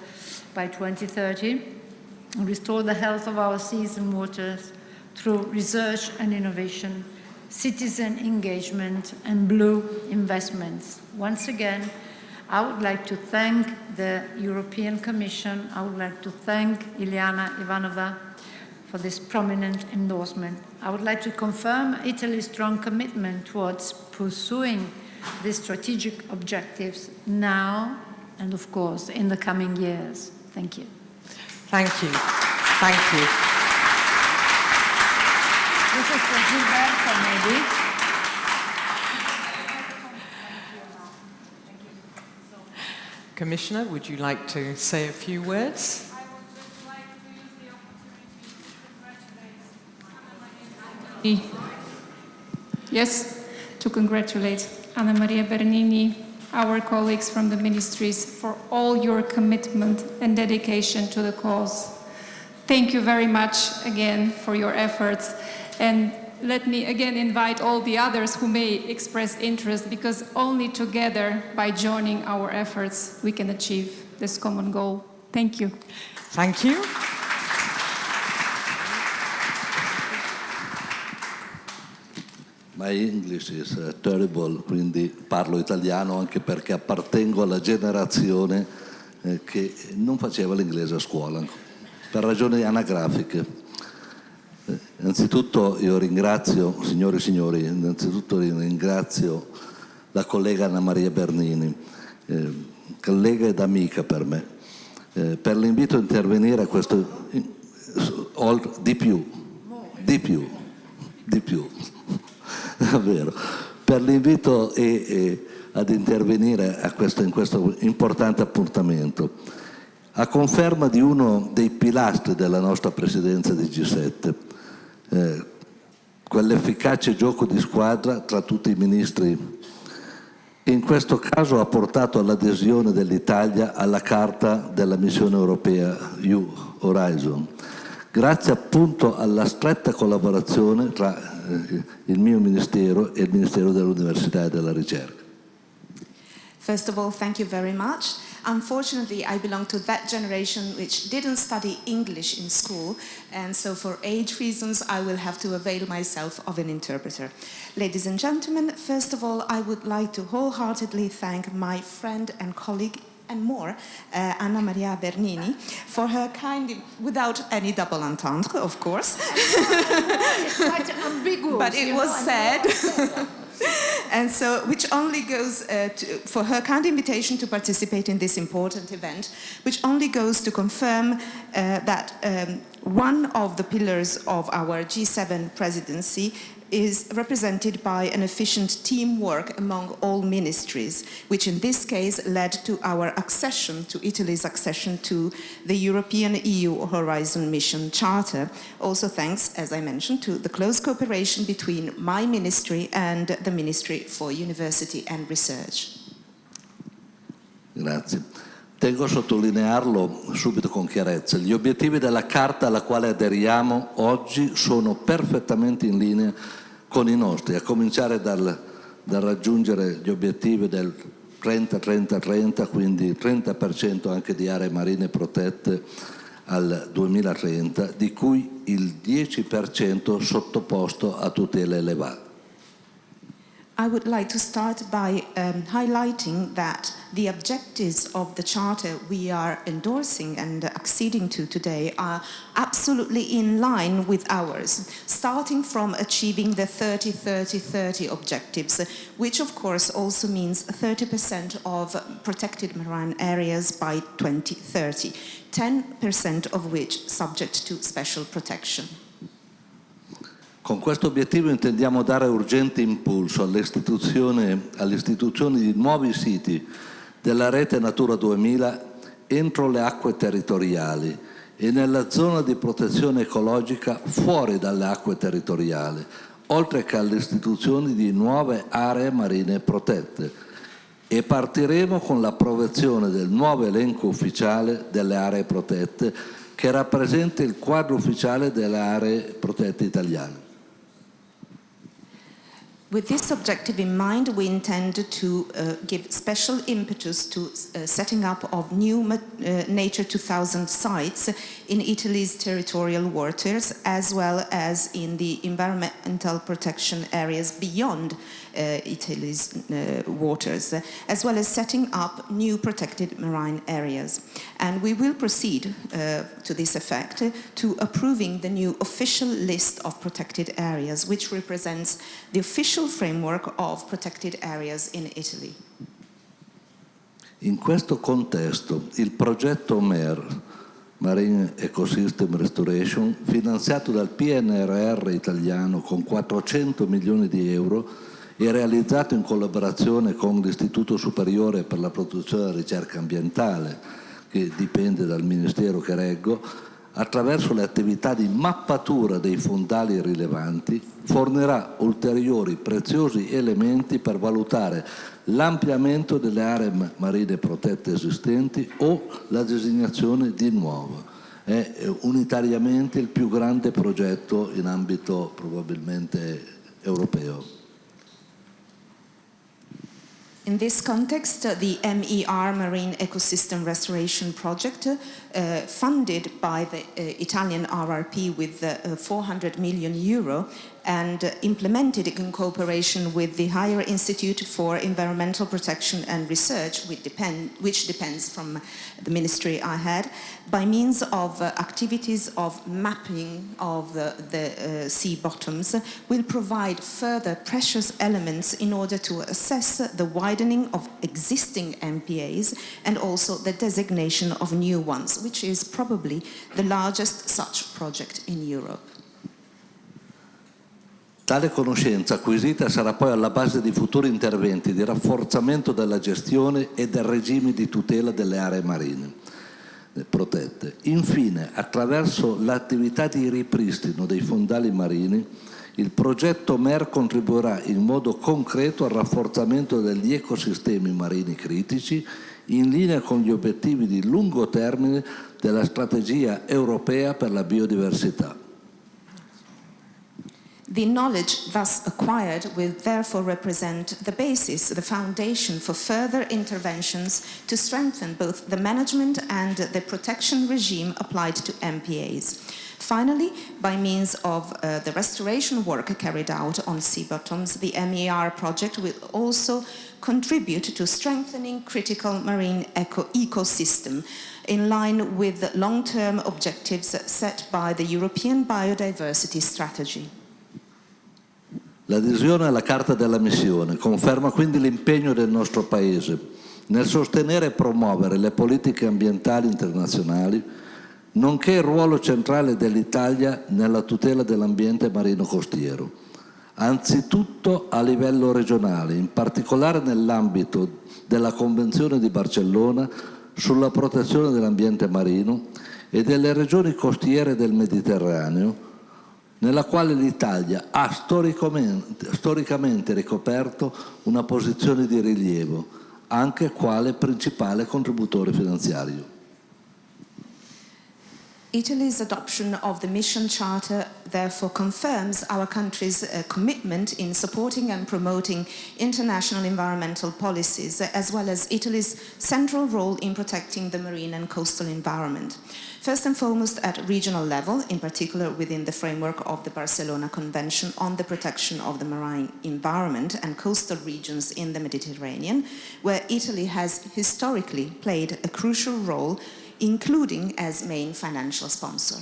by 2030, and restore the health of our seas and waters through research and innovation, citizen engagement, and blue investments. Once again, I would like to thank the European Commission. I would like to thank Iliana Ivanova for this prominent endorsement. I would like to confirm Italy's strong commitment towards pursuing these strategic objectives now and, of course, in the coming years. Thank you. Thank you. Thank you. This is for Gilberto, maybe. Commissioner, would you like to say a few words? Yes, to congratulate Anna Maria Bernini, our colleagues from the ministries, for all your commitment and dedication to the cause. Thank you very much again for your efforts. And let me again invite all the others who may express interest, because only together, by joining our efforts, we can achieve this common goal. Thank you. Thank you. My English is terrible, quindi parlo italiano anche perché appartengo alla generazione che non faceva l'inglese a scuola, per ragioni anagrafiche. Innanzitutto io ringrazio, signori e signori, innanzitutto ringrazio la collega Anna Maria Bernini, collega ed amica per me, per l'invito a intervenire a questo, di più, davvero, per l'invito ad intervenire in questo importante appuntamento, a conferma di uno dei pilastri della nostra presidenza di G7, quell'efficace gioco di squadra tra tutti i ministri. In questo caso ha portato all'adesione dell'Italia alla Carta della missione europea EU Horizon, grazie appunto alla stretta collaborazione tra il mio Ministero e il Ministero dell'Università e della Ricerca. First of all, thank you very much. Unfortunately, I belong to that generation which didn't study English in school, and so for age reasons, I will have to avail myself of an interpreter. Ladies and gentlemen, first of all, I would like to wholeheartedly thank my friend and colleague and more, Anna Maria Bernini, for her kind, without any double entendre, of course. It's quite ambiguous. But it was said. And so, which only goes for her kind invitation to participate in this important event, which only goes to confirm that one of the pillars of our G7 presidency is represented by an efficient teamwork among all ministries, which in this case led to our accession, to Italy's accession to the European EU Horizon Mission Charter. Also thanks, as I mentioned, to the close cooperation between my ministry and the Ministry for University and Research. Grazie. Tengo a sottolinearlo subito con chiarezza. Gli obiettivi della Carta alla quale aderiamo oggi sono perfettamente in linea con i nostri, a cominciare dal raggiungere gli obiettivi del 30-30-30, quindi 30% anche di aree marine protette al 2030, di cui il 10% sottoposto a tutele elevate. I would like to start by highlighting that the objectives of the Charter we are endorsing and acceding to today are absolutely in line with ours, starting from achieving the 30-30-30 objectives, which of course also means 30% of protected marine areas by 2030, 10% of which subject to special protection. Con questo obiettivo intendiamo dare urgente impulso all'istituzione di nuovi siti della rete Natura 2000 entro le acque territoriali e nella zona di protezione ecologica fuori dalle acque territoriali, oltre che all'istituzione di nuove aree marine protette. E partiremo con l'approvazione del nuovo elenco ufficiale delle aree protette che rappresenta il quadro ufficiale delle aree protette italiane. With this objective in mind, we intend to give special impetus to setting up of new Nature 2000 sites in Italy's territorial waters, as well as in the environmental protection areas beyond Italy's waters, as well as setting up new protected marine areas. And we will proceed to this effect to approving the new official list of protected areas, which represents the official framework of protected areas in Italy. In questo contesto, il progetto MER, Marine Ecosystem Restoration, finanziato dal PNRR italiano con 400 milioni di euro e realizzato in collaborazione con l'Istituto Superiore per la Protezione e la Ricerca Ambientale, che dipende dal Ministero che reggo, attraverso le attività di mappatura dei fondali rilevanti, fornirà ulteriori preziosi elementi per valutare l'ampliamento delle aree marine protette esistenti o la designazione di nuove. È unitariamente il più grande progetto in ambito probabilmente europeo. In this context, the MER Marine Ecosystem Restoration Project, funded by the Italian RRP with 400 million euro and implemented in cooperation with the Higher Institute for Environmental Protection and Research, which depends from the ministry I had, by means of activities of mapping of the sea bottoms, will provide further precious elements in order to assess the widening of existing MPAs and also the designation of new ones, which is probably the largest such project in Europe. Tale conoscenza acquisita sarà poi alla base di futuri interventi di rafforzamento della gestione e del regime di tutela delle aree marine protette. Infine, attraverso l'attività di ripristino dei fondali marini, il progetto MER contribuirà in modo concreto al rafforzamento degli ecosistemi marini critici in linea con gli obiettivi di lungo termine della strategia europea per la biodiversità. The knowledge thus acquired will therefore represent the basis, the foundation for further interventions to strengthen both the management and the protection regime applied to MPAs. Finally, by means of the restoration work carried out on sea bottoms, the MER project will also contribute to strengthening critical marine ecosystem in line with the long-term objectives set by the European Biodiversity Strategy. L'adesione alla Carta della Missione conferma quindi l'impegno del nostro Paese nel sostenere e promuovere le politiche ambientali internazionali, nonché il ruolo centrale dell'Italia nella tutela dell'ambiente marino costiero, anzitutto a livello regionale, in particolare nell'ambito della Convenzione di Barcellona sulla protezione dell'ambiente marino e delle regioni costiere del Mediterraneo, nella quale l'Italia ha storicamente ricoperto una posizione di rilievo, anche quale principale contributore finanziario. Italy's adoption of the Mission Charter therefore confirms our country's commitment in supporting and promoting international environmental policies, as well as Italy's central role in protecting the marine and coastal environment. First and foremost at regional level, in particular within the framework of the Barcelona Convention on the Protection of the Marine Environment and Coastal Regions in the Mediterranean, where Italy has historically played a crucial role, including as main financial sponsor.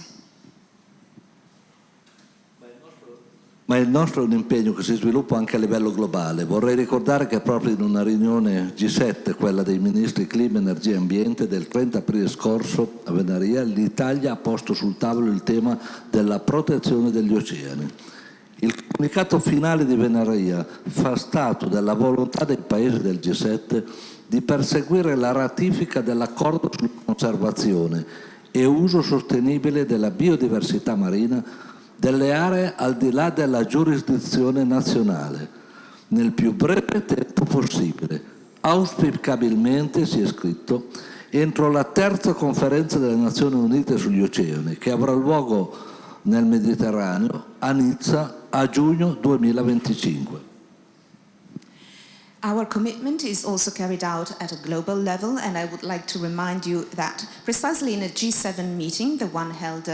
Ma il nostro è un impegno che si sviluppa anche a livello globale. Vorrei ricordare che proprio in una riunione G7, quella dei ministri clima, energia e ambiente, del 30 aprile scorso a Venaria, l'Italia ha posto sul tavolo il tema della protezione degli oceani. Il comunicato finale di Venaria fa stato della volontà dei paesi del G7 di perseguire la ratifica dell'accordo sulla conservazione e uso sostenibile della biodiversità marina delle aree al di là della giurisdizione nazionale, nel più breve tempo possibile, auspicabilmente, si è scritto, entro la terza conferenza delle Nazioni Unite sugli oceani, che avrà luogo nel Mediterraneo a Nizza a giugno 2025. Our commitment is also carried out at a global level, and I would like to remind you that precisely in a G7 meeting, the one held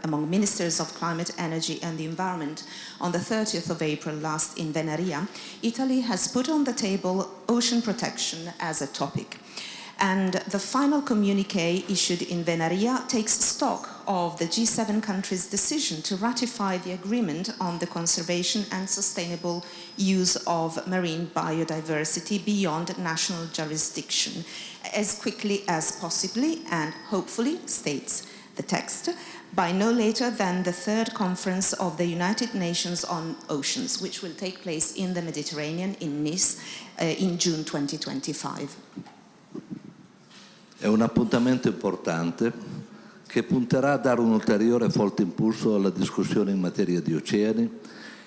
among ministers of climate, energy and the environment on the 30th of April last in Venaria, Italy has put on the table ocean protection as a topic. And the final communiqué issued in Venaria takes stock of the G7 countries' decision to ratify the agreement on the conservation and sustainable use of marine biodiversity beyond national jurisdiction as quickly as possibly and hopefully, states the text, by no later than the third conference of the United Nations on Oceans, which will take place in the Mediterranean in Nice in June 2025. È un appuntamento importante che punterà a dare un ulteriore forte impulso alla discussione in materia di oceani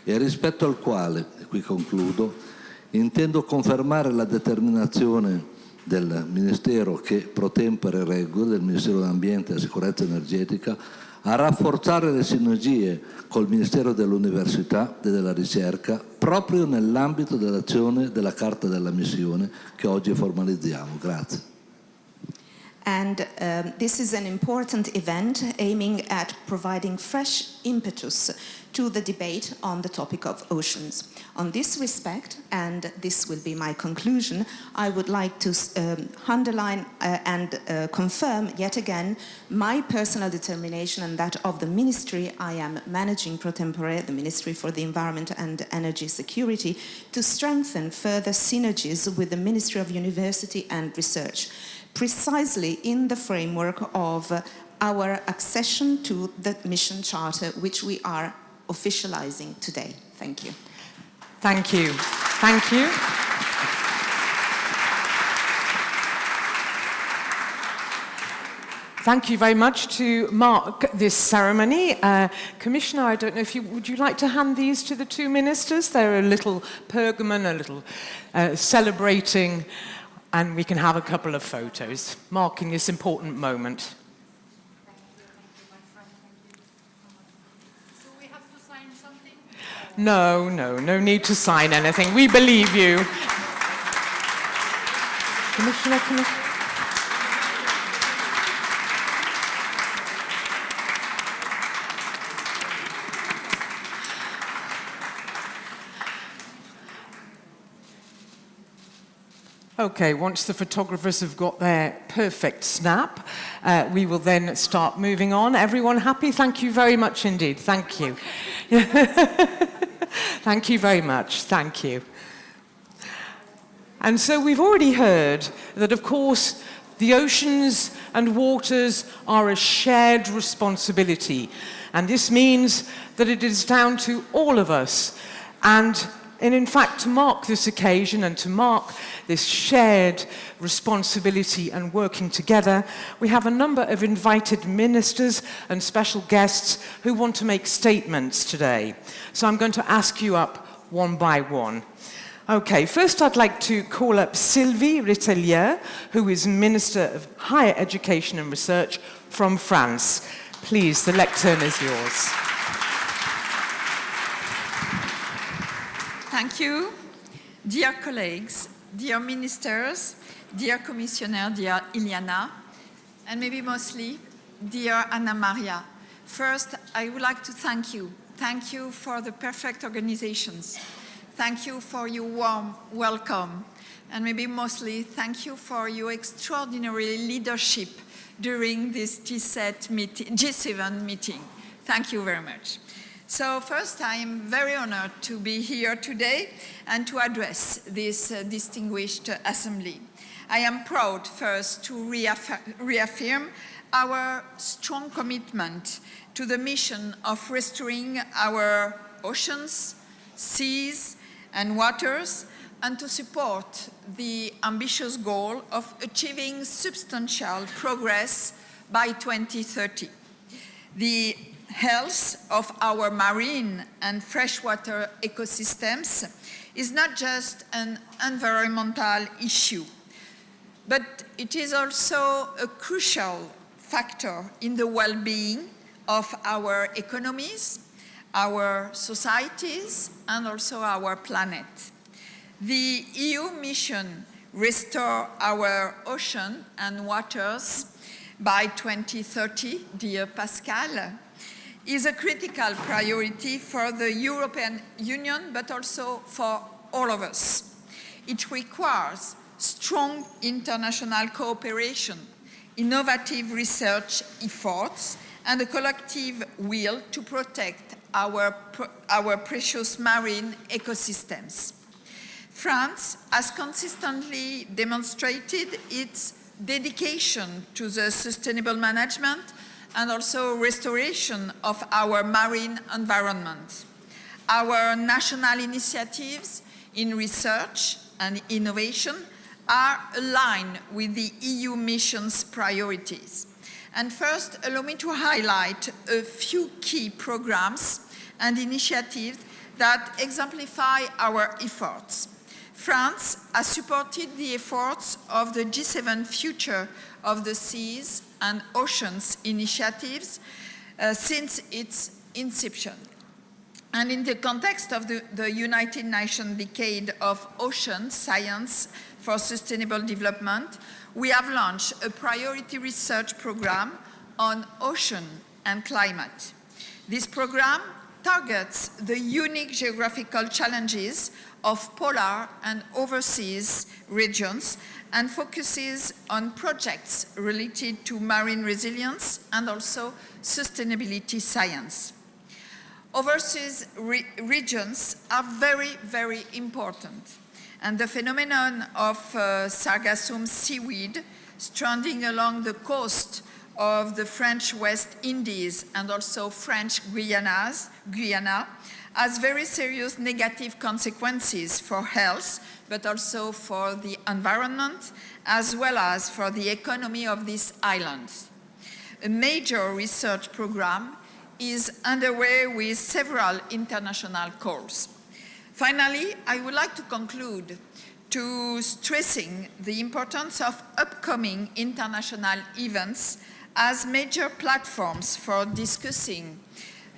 e rispetto al quale, e qui concludo, intendo confermare la determinazione del Ministero che pro tempore reggo, del Ministero dell'Ambiente e Sicurezza Energetica, a rafforzare le sinergie col Ministero dell'Università e della Ricerca proprio nell'ambito dell'azione della Carta della Missione che oggi formalizziamo. Grazie. And this is an important event aiming at providing fresh impetus to the debate on the topic of oceans. On this respect, and this will be my conclusion, I would like to underline and confirm yet again my personal determination and that of the ministry I am managing pro tempore, the Ministry for the Environment and Energy Security, to strengthen further synergies with the Ministry of University and Research, precisely in the framework of our accession to the Mission Charter, which we are officializing today. Thank you. Thank you. Thank you. Thank you very much to mark this ceremony. Commissioner, I don't know if would you like to hand these to the two ministers? They're a little pergamon, a little celebrating, and we can have a couple of photos marking this important moment. So we have to sign something? No need to sign anything. We believe you. Commissioner. Okay, once the photographers have got their perfect snap, we will then start moving on. Everyone happy? Thank you very much indeed. Thank you. Thank you very much. Thank you. And so we've already heard that, of course, the oceans and waters are a shared responsibility. And this means that it is down to all of us. And in fact, to mark this occasion and to mark this shared responsibility and working together, we have a number of invited ministers and special guests who want to make statements today. So I'm going to ask you up one by one. Okay, first I'd like to call up Sylvie Retailleau, who is Minister of Higher Education and Research from France. Please, the lectern is yours. Thank you. Dear colleagues, dear ministers, dear commissioner, dear Iliana, and maybe mostly, dear Anna Maria. First, I would like to thank you. Thank you for the perfect organizations. Thank you for your warm welcome. And maybe mostly, thank you for your extraordinary leadership during this G7 meeting. Thank you very much. So first, I am very honored to be here today and to address this distinguished assembly. I am proud first to reaffirm our strong commitment to the mission of restoring our oceans, seas, and waters, and to support the ambitious goal of achieving substantial progress by 2030. The health of our marine and freshwater ecosystems is not just an environmental issue, but it is also a crucial factor in the well-being of our economies, our societies, and also our planet. The EU mission Restore Our Ocean and Waters by 2030, dear Pascal, is a critical priority for the European Union, but also for all of us. It requires strong international cooperation, innovative research efforts, and a collective will to protect our precious marine ecosystems. France has consistently demonstrated its dedication to the sustainable management and also restoration of our marine environment. Our national initiatives in research and innovation are aligned with the EU mission's priorities. And first, allow me to highlight a few key programs and initiatives that exemplify our efforts. France has supported the efforts of the G7 Future of the Seas and Oceans initiatives since its inception. And in the context of the United Nations Decade of Ocean Science for Sustainable Development, we have launched a priority research program on ocean and climate. This program targets the unique geographical challenges of polar and overseas regions and focuses on projects related to marine resilience and also sustainability science. Overseas regions are very, very important, and the phenomenon of sargassum seaweed stranding along the coast of the French West Indies and also French Guyana has very serious negative consequences for health, but also for the environment, as well as for the economy of these islands. A major research program is underway with several international calls. Finally, I would like to conclude to stressing the importance of upcoming international events as major platforms for discussing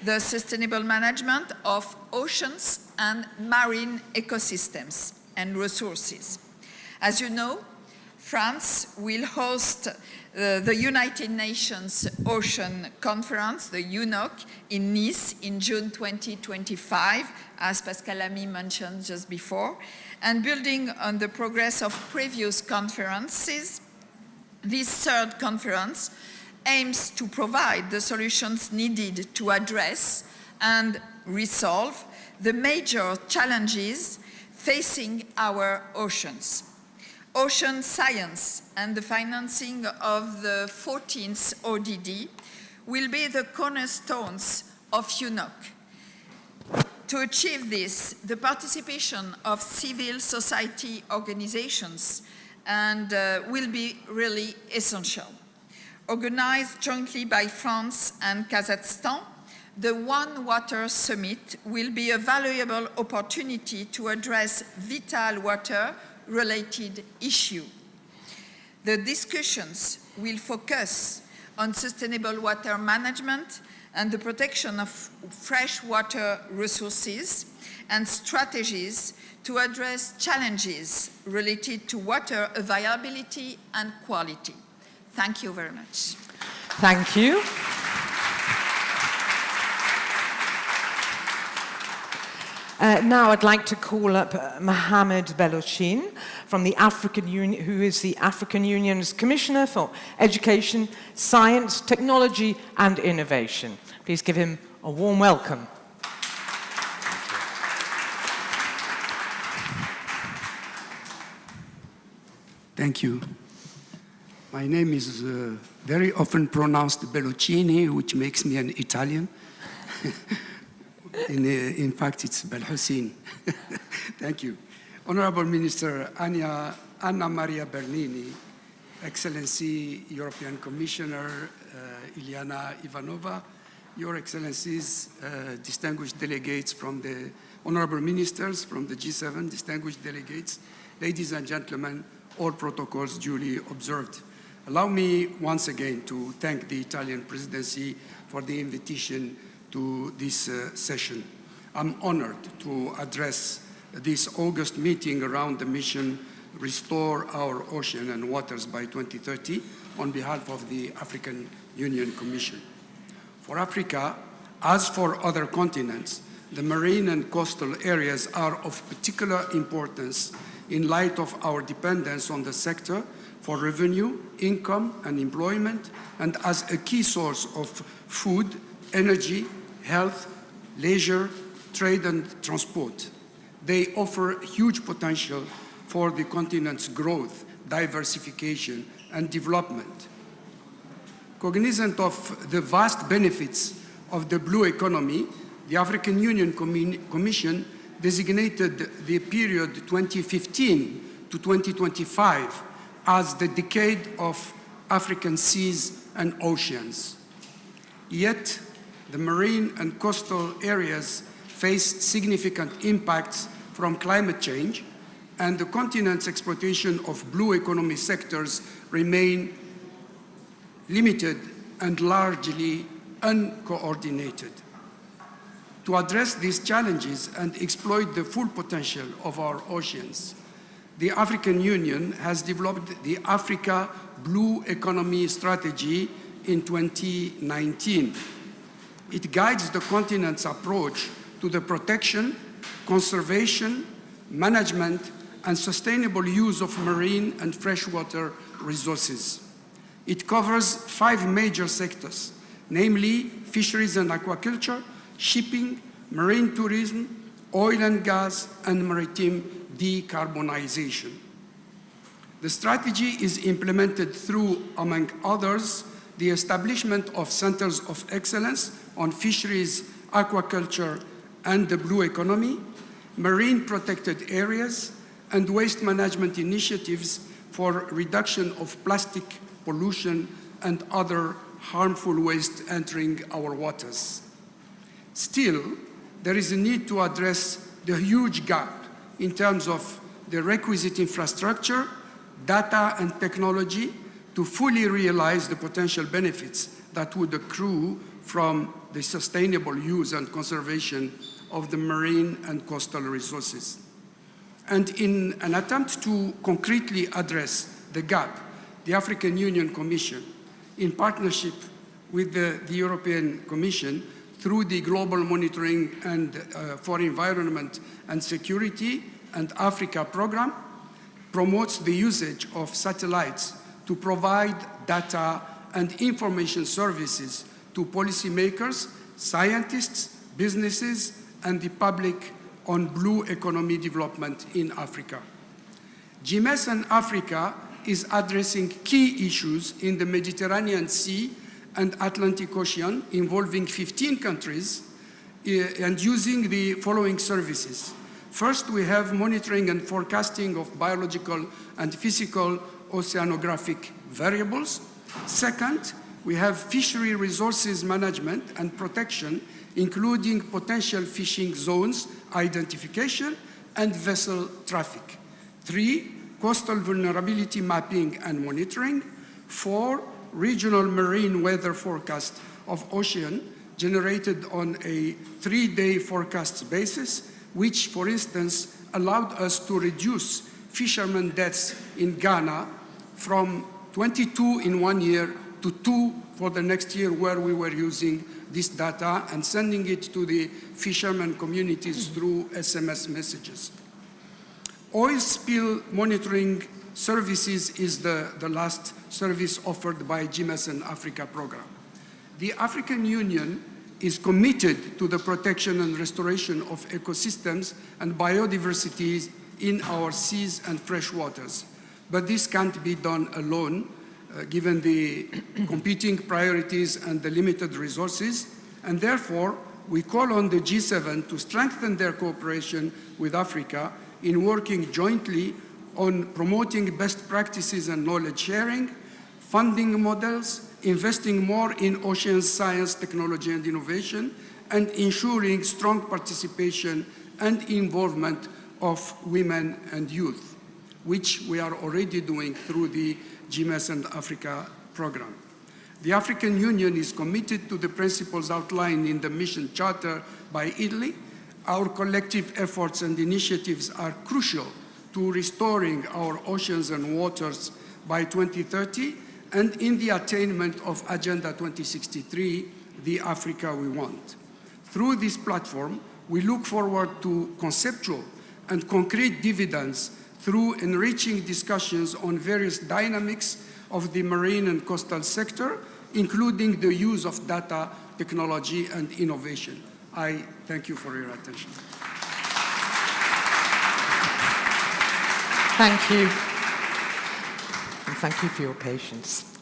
the sustainable management of oceans and marine ecosystems and resources. As you know, France will host the United Nations Ocean Conference, the UNOC, in Nice in June 2025, as Pascal Lamy mentioned just before. And building on the progress of previous conferences, this third conference aims to provide the solutions needed to address and resolve the major challenges facing our oceans. Ocean science and the financing of the 14th ODD will be the cornerstones of UNOC. To achieve this, the participation of civil society organizations will be really essential. Organized jointly by France and Kazakhstan, the One Water Summit will be a valuable opportunity to address vital water-related issues. The discussions will focus on sustainable water management and the protection of freshwater resources and strategies to address challenges related to water availability and quality. Thank you very much. Thank you. Now I'd like to call up Mohammed Belhocine from the African Union, who is the African Union's Commissioner for Education, Science, Technology and Innovation. Please give him a warm welcome. Thank you. My name is very often pronounced Belhocine, which makes me an Italian. In fact, it's Belhocine. Thank you. Honorable Minister Anna Maria Bernini, Excellency European Commissioner Iliana Ivanova, Your Excellencies, distinguished delegates from the Honorable Ministers from the G7, distinguished delegates, ladies and gentlemen, all protocols duly observed. Allow me once again to thank the Italian presidency for the invitation to this session. I'm honored to address this August meeting around the mission Restore Our Ocean and Waters by 2030 on behalf of the African Union Commission. For Africa, as for other continents, the marine and coastal areas are of particular importance in light of our dependence on the sector for revenue, income, and employment, and as a key source of food, energy, health, leisure, trade, and transport. They offer huge potential for the continent's growth, diversification, and development. Cognizant of the vast benefits of the blue economy, the African Union Commission designated the period 2015 to 2025 as the decade of African seas and oceans. Yet, the marine and coastal areas face significant impacts from climate change, and the continent's exploitation of blue economy sectors remain limited and largely uncoordinated. To address these challenges and exploit the full potential of our oceans, the African Union has developed the Africa Blue Economy Strategy in 2019. It guides the continent's approach to the protection, conservation, management, and sustainable use of marine and freshwater resources. It covers 5 major sectors, namely fisheries and aquaculture, shipping, marine tourism, oil and gas, and maritime decarbonization. The strategy is implemented through, among others, the establishment of centers of excellence on fisheries, aquaculture, and the blue economy, marine protected areas, and waste management initiatives for reduction of plastic pollution and other harmful waste entering our waters. Still, there is a need to address the huge gap in terms of the requisite infrastructure, data, and technology to fully realize the potential benefits that would accrue from the sustainable use and conservation of the marine and coastal resources. And in an attempt to concretely address the gap, the African Union Commission, in partnership with the European Commission, through the Global Monitoring and for Environment and Security and Africa program, promotes the usage of satellites to provide data and information services to policymakers, scientists, businesses, and the public on blue economy development in Africa. GMES and Africa is addressing key issues in the Mediterranean Sea and Atlantic Ocean involving 15 countries and using the following services. First, we have monitoring and forecasting of biological and physical oceanographic variables. Second, we have fishery resources management and protection, including potential fishing zones, identification, and vessel traffic. 3, coastal vulnerability mapping and monitoring. 4, regional marine weather forecast of ocean generated on a 3-day forecast basis, which, for instance, allowed us to reduce fishermen deaths in Ghana from 22 in 1 year to 2 for the next year, where we were using this data and sending it to the fishermen communities through SMS messages. Oil spill monitoring services is the last service offered by GMES and Africa program. The African Union is committed to the protection and restoration of ecosystems and biodiversity in our seas and fresh waters. But this can't be done alone, given the competing priorities and the limited resources, and therefore we call on the G7 to strengthen their cooperation with Africa in working jointly on promoting best practices and knowledge sharing, funding models, investing more in ocean science, technology, and innovation, and ensuring strong participation and involvement of women and youth, which we are already doing through the GMES and Africa program. The African Union is committed to the principles outlined in the Mission Charter by Italy. Our collective efforts and initiatives are crucial to restoring our oceans and waters by 2030 and in the attainment of Agenda 2063, the Africa we want. Through this platform, we look forward to conceptual and concrete dividends through enriching discussions on various dynamics of the marine and coastal sector, including the use of data, technology, and innovation. I thank you for your attention. Thank you. And thank you for your patience.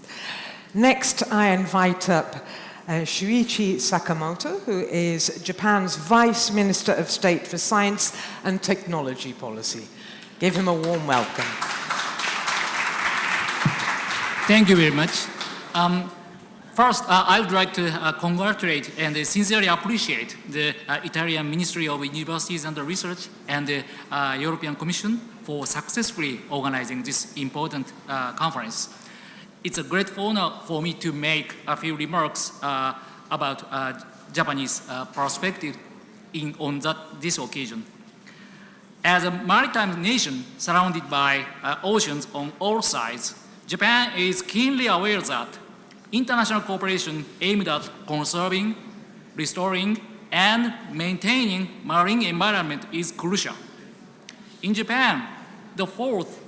Next, I invite up Shuichi Sakamoto, who is Japan's Vice Minister of State for Science and Technology Policy. Give him a warm welcome. Thank you very much. First, I would like to congratulate and sincerely appreciate the Italian Ministry of Universities and Research and the European Commission for successfully organizing this important conference. It's a great honor for me to make a few remarks about Japanese perspective on this occasion. As a maritime nation surrounded by oceans on all sides, Japan is keenly aware that international cooperation aimed at conserving, restoring, and maintaining marine environment is crucial. In Japan, the fourth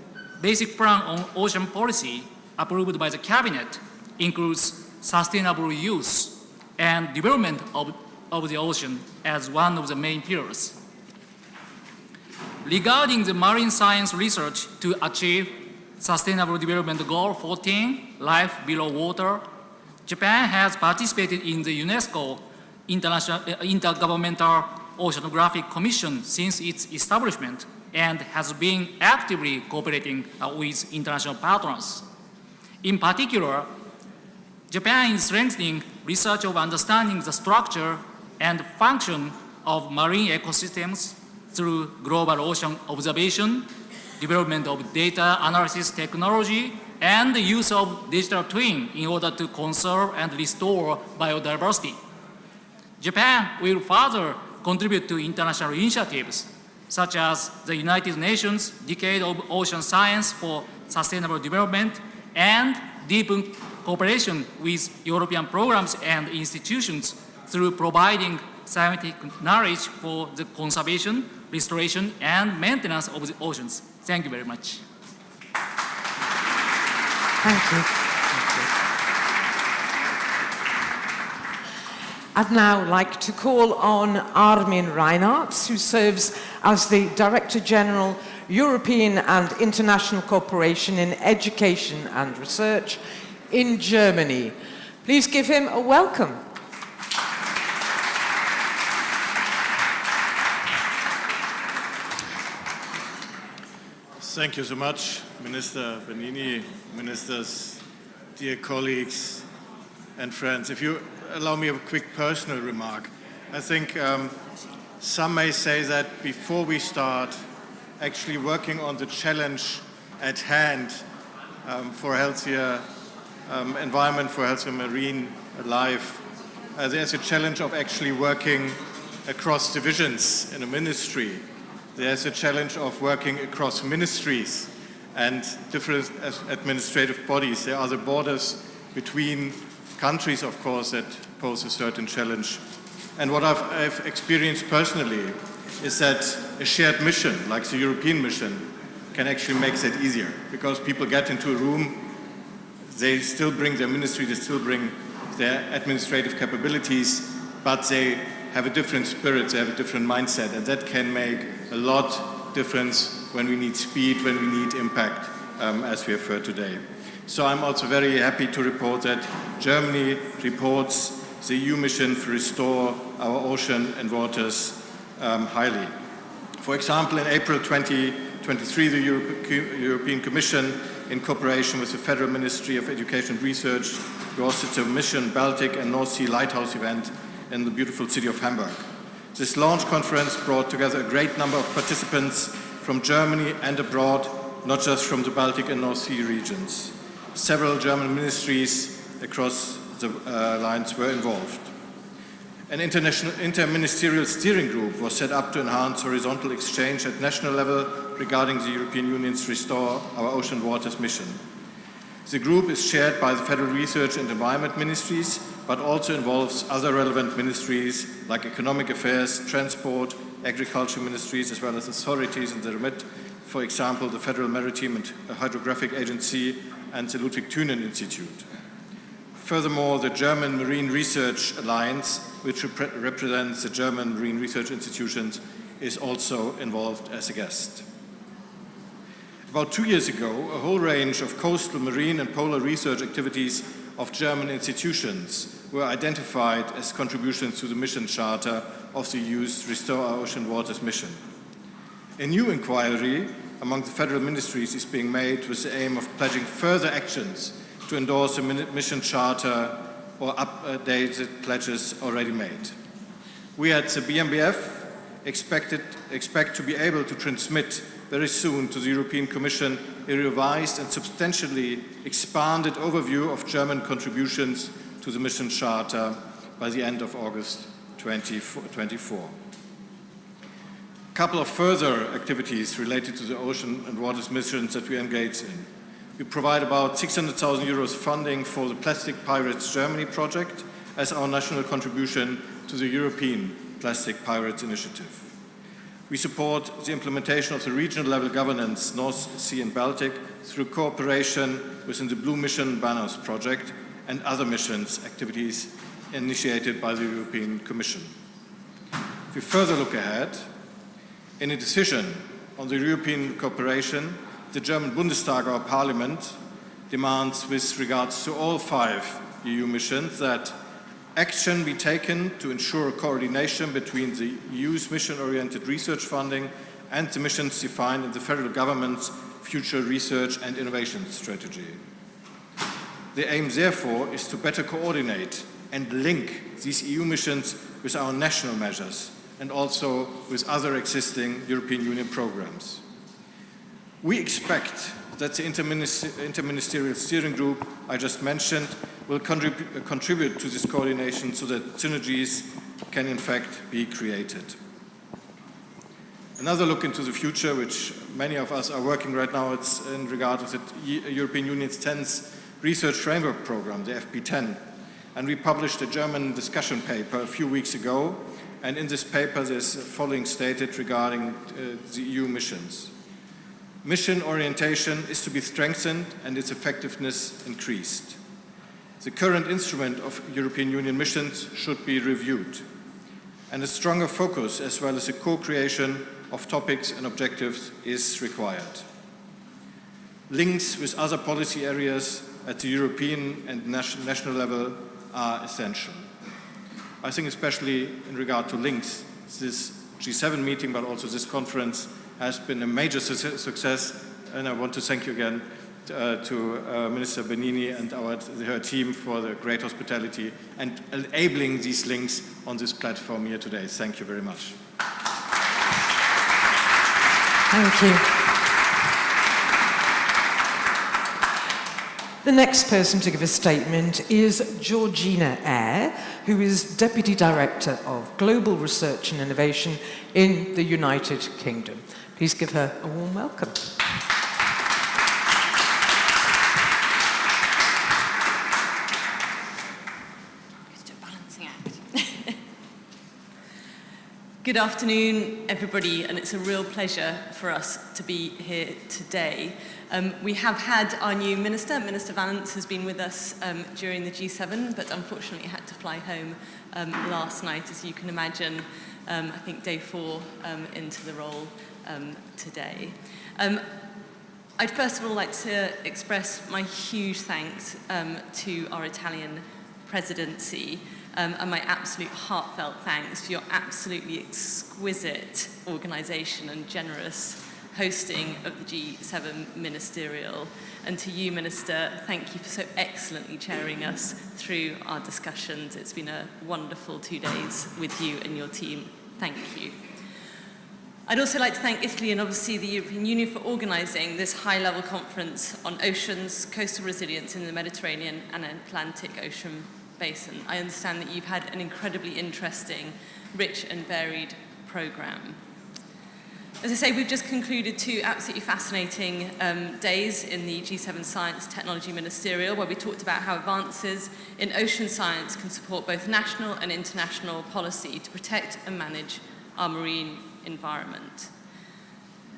basic plan on ocean policy approved by the cabinet includes sustainable use and development of the ocean as one of the main pillars. Regarding the marine science research to achieve Sustainable Development Goal 14, Life Below Water, Japan has participated in the UNESCO Intergovernmental Oceanographic Commission since its establishment and has been actively cooperating with international partners. In particular, Japan is strengthening research of understanding the structure and function of marine ecosystems through global ocean observation, development of data analysis technology, and the use of digital twin in order to conserve and restore biodiversity. Japan will further contribute to international initiatives such as the United Nations Decade of Ocean Science for Sustainable Development and deepen cooperation with European programs and institutions through providing scientific knowledge for the conservation, restoration, and maintenance of the oceans. Thank you very much. Thank you. I'd now like to call on Armin Reinartz, who serves as the Director General, European and International Cooperation in Education and Research in Germany. Please give him a welcome. Thank you so much, Minister Bernini, ministers, dear colleagues and friends. If you allow me a quick personal remark, I think some may say that before we start actually working on the challenge at hand for a healthier environment, for a healthier marine life, there's a challenge of actually working across divisions in a ministry. There's a challenge of working across ministries and different administrative bodies. There are the borders between countries, of course, that pose a certain challenge. And what I've experienced personally is that a shared mission, like the European mission, can actually make that easier, because people get into a room, they still bring their ministry, they still bring their administrative capabilities, but they have a different spirit, they have a different mindset, and that can make a lot difference when we need speed, when we need impact, as we have heard today. So I'm also very happy to report that Germany reports the EU mission to restore our ocean and waters highly. For example, in April 2023, the European Commission, in cooperation with the Federal Ministry of Education and Research, hosted a Mission Baltic and North Sea Lighthouse event in the beautiful city of Hamburg. This launch conference brought together a great number of participants from Germany and abroad, not just from the Baltic and North Sea regions. Several German ministries across the lines were involved. An interministerial steering group was set up to enhance horizontal exchange at national level regarding the European Union's Restore Our Ocean Waters mission. The group is chaired by the Federal Research and Environment Ministries, but also involves other relevant ministries like Economic Affairs, Transport, Agriculture Ministries, as well as authorities in the remit, for example, the Federal Maritime and Hydrographic Agency and the Ludwig Thünen Institute. Furthermore, the German Marine Research Alliance, which represents the German marine research institutions, is also involved as a guest. About 2 years ago, a whole range of coastal, marine and polar research activities of German institutions were identified as contributions to the mission charter of the EU's Restore Our Ocean Waters mission. A new inquiry among the federal ministries is being made with the aim of pledging further actions to endorse the mission charter or updated pledges already made. We at the BMBF expect to be able to transmit very soon to the European Commission a revised and substantially expanded overview of German contributions to the Mission Charter by the end of August 2024. A couple of further activities related to the ocean and waters missions that we engage in. We provide about 600,000 euros funding for the Plastic Pirates Germany project as our national contribution to the European Plastic Pirates Initiative. We support the implementation of the regional level governance North Sea and Baltic through cooperation within the Blue Mission Banners project and other missions activities initiated by the European Commission. If we further look ahead, in a decision on the European cooperation, the German Bundestag, our parliament, demands with regards to all 5 EU missions that action be taken to ensure coordination between the EU's mission-oriented research funding and the missions defined in the federal government's future research and innovation strategy. The aim, therefore, is to better coordinate and link these EU missions with our national measures and also with other existing European Union programs. We expect that the interministerial steering group I just mentioned will contribute to this coordination so that synergies can in fact be created. Another look into the future, which many of us are working right now, it's in regard to the European Union's 10th Research Framework Program, the FP10. And we published a German discussion paper a few weeks ago, and in this paper there's the following stated regarding the EU missions. Mission orientation is to be strengthened and its effectiveness increased. The current instrument of European Union missions should be reviewed, and a stronger focus as well as a co-creation of topics and objectives is required. Links with other policy areas at the European and national level are essential. I think especially in regard to links, this G7 meeting but also this conference has been a major success, and I want to thank you again to Minister Bernini and her team for the great hospitality and enabling these links on this platform here today. Thank you very much. Thank you. The next person to give a statement is Georgina Ayre, who is Deputy Director of Global Research and Innovation in the United Kingdom. Please give her a warm welcome. Good afternoon, everybody, and it's a real pleasure for us to be here today. We have had our new minister. Minister Valence has been with us during the G7, but unfortunately had to fly home last night, as you can imagine. I think day 4 into the role today. I'd first of all like to express my huge thanks to our Italian presidency and my absolute heartfelt thanks for your absolutely exquisite organisation and generous hosting of the G7 Ministerial. And to you, Minister, thank you for so excellently chairing us through our discussions. It's been a wonderful 2 days with you and your team. Thank you. I'd also like to thank Italy and obviously the European Union for organising this high-level conference on oceans, coastal resilience in the Mediterranean and Atlantic Ocean Basin. I understand that you've had an incredibly interesting, rich and varied programme. As I say, we've just concluded 2 absolutely fascinating days in the G7 Science Technology Ministerial, where we talked about how advances in ocean science can support both national and international policy to protect and manage our marine environment.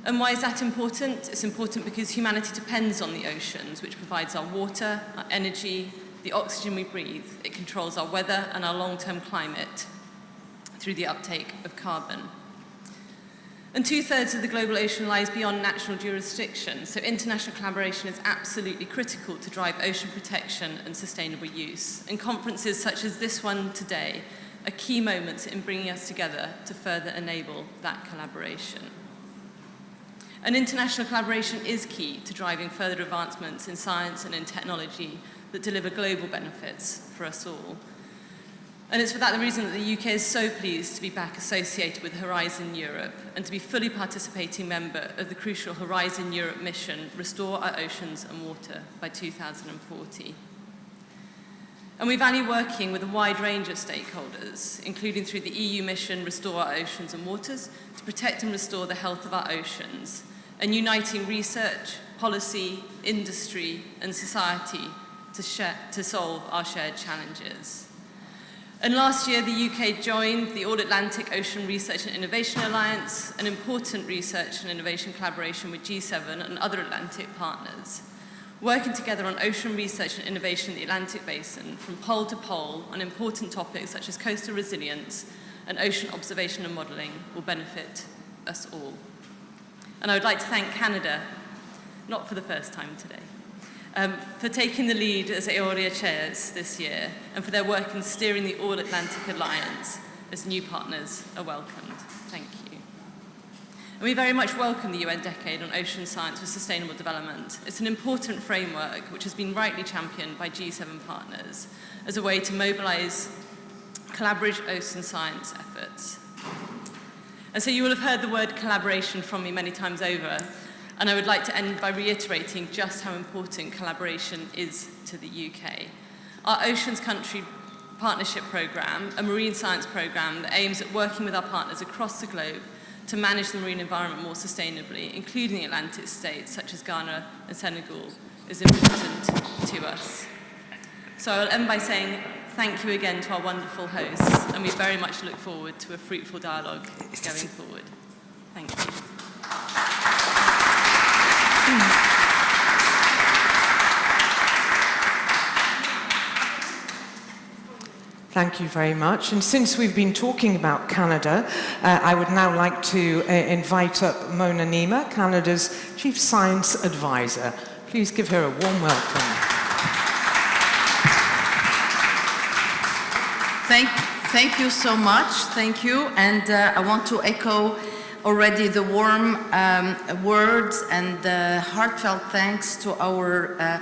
And why is that important? It's important because humanity depends on the oceans, which provides our water, our energy, the oxygen we breathe. It controls our weather and our long-term climate through the uptake of carbon. And 2/3 of the global ocean lies beyond national jurisdiction, so international collaboration is absolutely critical to drive ocean protection and sustainable use. And conferences such as this one today are key moments in bringing us together to further enable that collaboration. And international collaboration is key to driving further advancements in science and in technology that deliver global benefits for us all. And it's for that reason that the UK is so pleased to be back associated with Horizon Europe and to be fully participating member of the crucial Horizon Europe mission, Restore Our Oceans and Water by 2040. And we value working with a wide range of stakeholders, including through the EU mission, Restore Our Oceans and Waters, to protect and restore the health of our oceans, and uniting research, policy, industry, and society to solve our shared challenges. And last year, the UK joined the All-Atlantic Ocean Research and Innovation Alliance, an important research and innovation collaboration with G7 and other Atlantic partners. Working together on ocean research and innovation in the Atlantic Basin, from pole to pole, on important topics such as coastal resilience and ocean observation and modelling, will benefit us all. And I would like to thank Canada, not for the first time today, for taking the lead as Ayre chairs this year, and for their work in steering the All-Atlantic Alliance as new partners are welcomed. Thank you. And we very much welcome the UN Decade on Ocean Science for Sustainable Development. It's an important framework which has been rightly championed by G7 partners as a way to mobilise collaborative ocean science efforts. And so you will have heard the word collaboration from me many times over, and I would like to end by reiterating just how important collaboration is to the UK. Our Oceans Country Partnership Programme, a marine science programme that aims at working with our partners across the globe to manage the marine environment more sustainably, including the Atlantic states such as Ghana and Senegal, is important to us. So I'll end by saying thank you again to our wonderful hosts, and we very much look forward to a fruitful dialogue going forward. Thank you. Thank you very much. And since we've been talking about Canada, I would now like to invite up Mona Nemer, Canada's Chief Science Advisor. Please give her a warm welcome. Thank you so much. Thank you. And I want to echo already the warm words and heartfelt thanks to our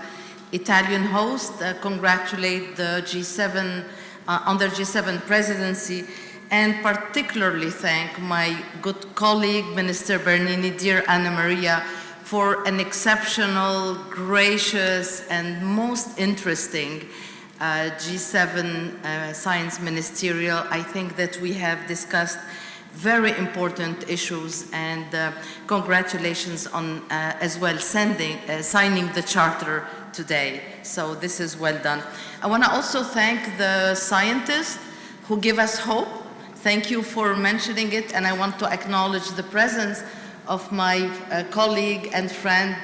Italian host. Congratulate the G7 on the G7 presidency, and particularly thank my good colleague, Minister Bernini, dear Anna Maria, for an exceptional, gracious, and most interesting G7 Science Ministerial. I think that we have discussed very important issues, and congratulations on as well signing the charter today. So this is well done. I want to also thank the scientists who give us hope. Thank you for mentioning it, and I want to acknowledge the presence of my colleague and friend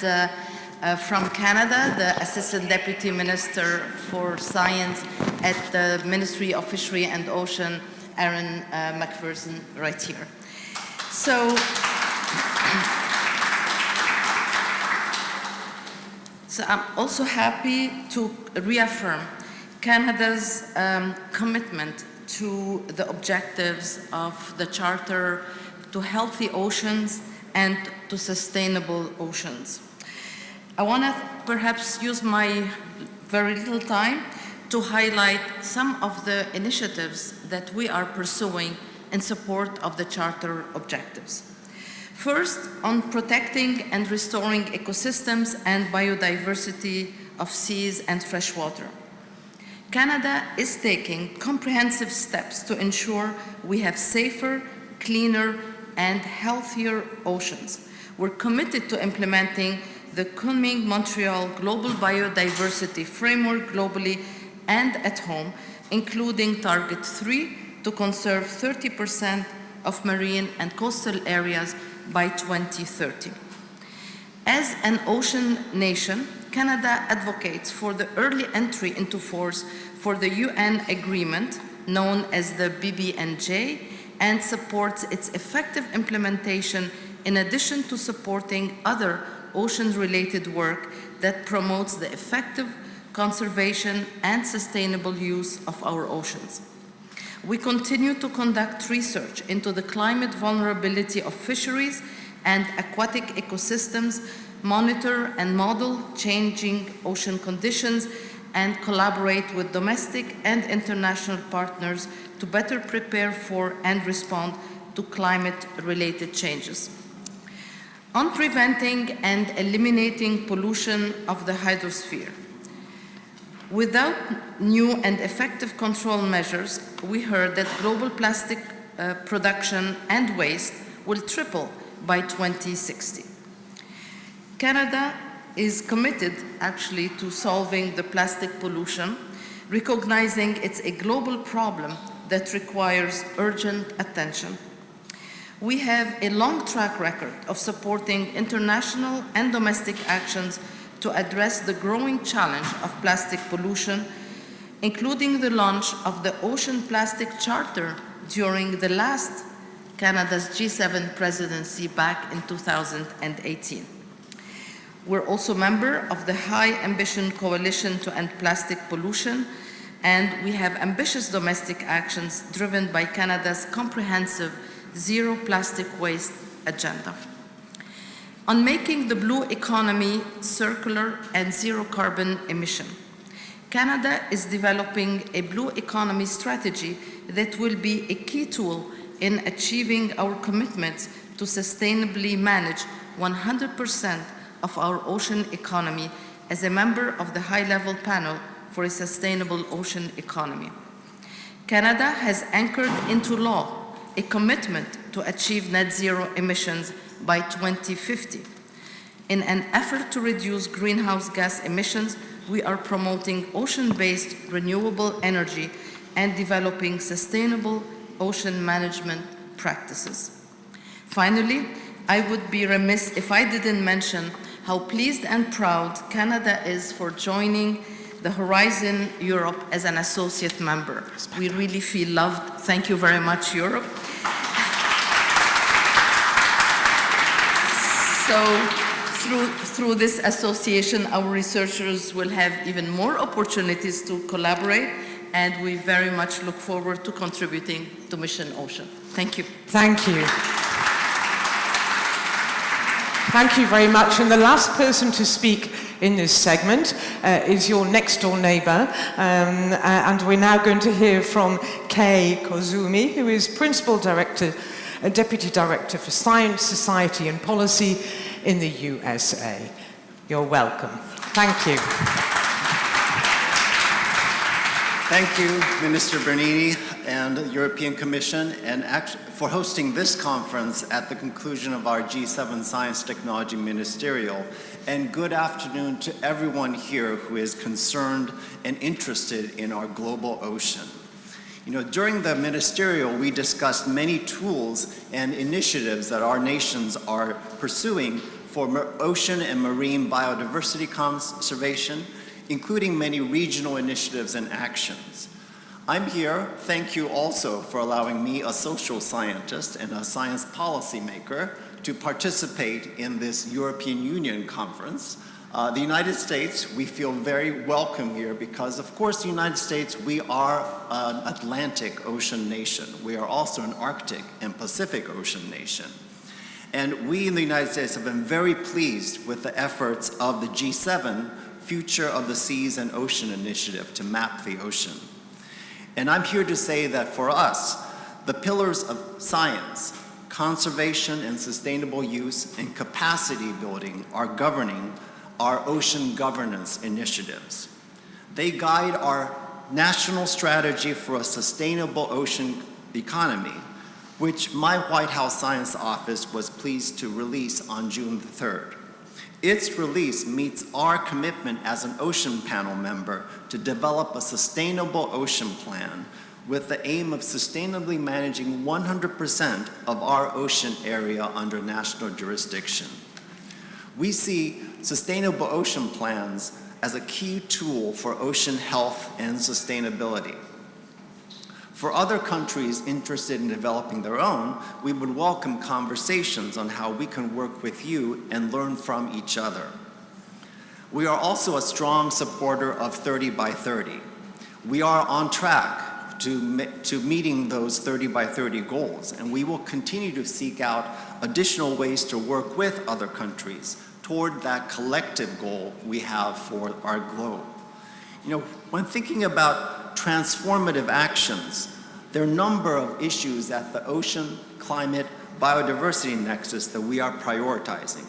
from Canada, the Assistant Deputy Minister for Science at the Ministry of Fishery and Ocean, Aaron McPherson, right here. So I'm also happy to reaffirm Canada's commitment to the objectives of the Charter to healthy oceans and to sustainable oceans. I want to perhaps use my very little time to highlight some of the initiatives that we are pursuing in support of the Charter objectives. First, on protecting and restoring ecosystems and biodiversity of seas and freshwater. Canada is taking comprehensive steps to ensure we have safer, cleaner, and healthier oceans. We're committed to implementing the Kunming-Montreal Global Biodiversity Framework globally and at home, including Target 3 to conserve 30% of marine and coastal areas by 2030. As an ocean nation, Canada advocates for the early entry into force for the UN agreement known as the BBNJ and supports its effective implementation in addition to supporting other ocean-related work that promotes the effective conservation and sustainable use of our oceans. We continue to conduct research into the climate vulnerability of fisheries and aquatic ecosystems, monitor and model changing ocean conditions, and collaborate with domestic and international partners to better prepare for and respond to climate-related changes. On preventing and eliminating pollution of the hydrosphere. Without new and effective control measures, we heard that global plastic production and waste will triple by 2060. Canada is committed actually to solving the plastic pollution, recognizing it's a global problem that requires urgent attention. We have a long track record of supporting international and domestic actions to address the growing challenge of plastic pollution, including the launch of the Ocean Plastic Charter during the last Canada's G7 presidency back in 2018. We're also a member of the High Ambition Coalition to End Plastic Pollution, and we have ambitious domestic actions driven by Canada's comprehensive zero plastic waste agenda. On making the blue economy circular and zero carbon emission, Canada is developing a blue economy strategy that will be a key tool in achieving our commitments to sustainably manage 100% of our ocean economy as a member of the high-level panel for a sustainable ocean economy. Canada has anchored into law a commitment to achieve net zero emissions by 2050. In an effort to reduce greenhouse gas emissions, we are promoting ocean-based renewable energy and developing sustainable ocean management practices. Finally, I would be remiss if I didn't mention how pleased and proud Canada is for joining the Horizon Europe as an associate member. We really feel loved. Thank you very much, Europe. So through this association, our researchers will have even more opportunities to collaborate, and we very much look forward to contributing to Mission Ocean. Thank you. Thank you. Thank you very much. And the last person to speak in this segment is your next door neighbor. And we're now going to hear from Kei Koizumi, who is Principal Director, Deputy Director for Science, Society and Policy in the USA. You're welcome. Thank you. Thank you, Minister Bernini and the European Commission, and for hosting this conference at the conclusion of our G7 Science Technology Ministerial. And good afternoon to everyone here who is concerned and interested in our global ocean. You know, during the ministerial, we discussed many tools and initiatives that our nations are pursuing for ocean and marine biodiversity conservation, including many regional initiatives and actions. I'm here, thank you also for allowing me, a social scientist and a science policymaker, to participate in this European Union conference. The United States, we feel very welcome here because, of course, the United States, we are an Atlantic Ocean nation. We are also an Arctic and Pacific Ocean nation. And we in the United States have been very pleased with the efforts of the G7 Future of the Seas and Ocean Initiative to map the ocean. And I'm here to say that for us, the pillars of science, conservation and sustainable use, and capacity building are governing our ocean governance initiatives. They guide our national strategy for a sustainable ocean economy, which my White House Science Office was pleased to release on June 3rd. Its release meets our commitment as an Ocean Panel member to develop a sustainable ocean plan with the aim of sustainably managing 100% of our ocean area under national jurisdiction. We see sustainable ocean plans as a key tool for ocean health and sustainability. For other countries interested in developing their own, we would welcome conversations on how we can work with you and learn from each other. We are also a strong supporter of 30 by 30. We are on track to meeting those 30 by 30 goals. And we will continue to seek out additional ways to work with other countries toward that collective goal we have for our globe. You know, when thinking about transformative actions, there are a number of issues at the ocean, climate, biodiversity nexus that we are prioritizing.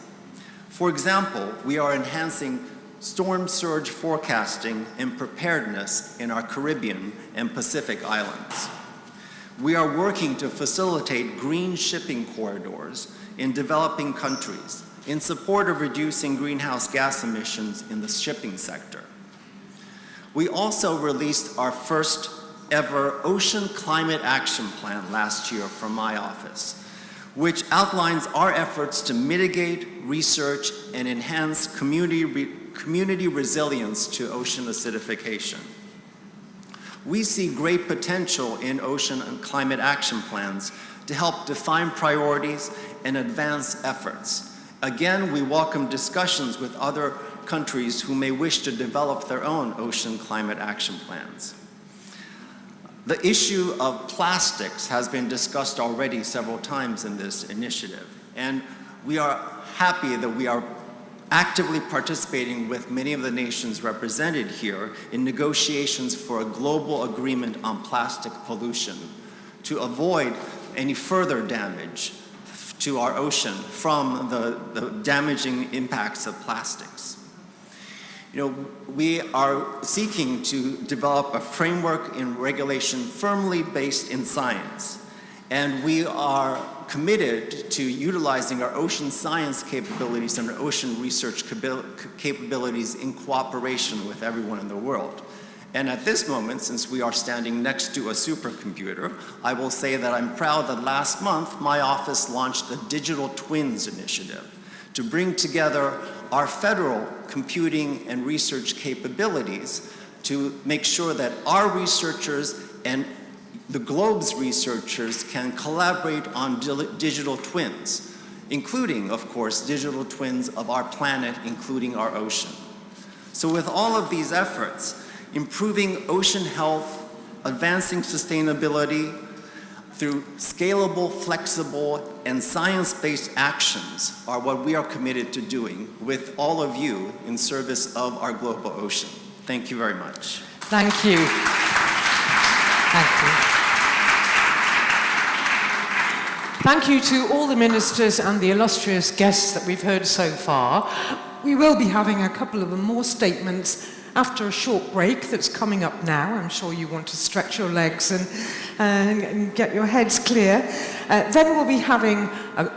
For example, we are enhancing storm surge forecasting and preparedness in our Caribbean and Pacific islands. We are working to facilitate green shipping corridors in developing countries in support of reducing greenhouse gas emissions in the shipping sector. We also released our first ever Ocean Climate Action Plan last year from my office, which outlines our efforts to mitigate, research, and enhance community resilience to ocean acidification. We see great potential in ocean and climate action plans to help define priorities and advance efforts. Again, we welcome discussions with other countries who may wish to develop their own ocean climate action plans. The issue of plastics has been discussed already several times in this initiative, and we are happy that we are actively participating with many of the nations represented here in negotiations for a global agreement on plastic pollution to avoid any further damage to our ocean from the damaging impacts of plastics. You know, we are seeking to develop a framework in regulation firmly based in science, and we are committed to utilizing our ocean science capabilities and our ocean research capabilities in cooperation with everyone in the world. And at this moment, since we are standing next to a supercomputer, I will say that I'm proud that last month my office launched a Digital Twins initiative to bring together our federal computing and research capabilities to make sure that our researchers and the globe's researchers can collaborate on digital twins, including, of course, digital twins of our planet, including our ocean. So with all of these efforts, improving ocean health, advancing sustainability through scalable, flexible, and science-based actions are what we are committed to doing with all of you in service of our global ocean. Thank you very much. Thank you. Thank you. Thank you to all the ministers and the illustrious guests that we've heard so far. We will be having a couple of more statements after a short break that's coming up now. I'm sure you want to stretch your legs and get your heads clear. Then we'll be having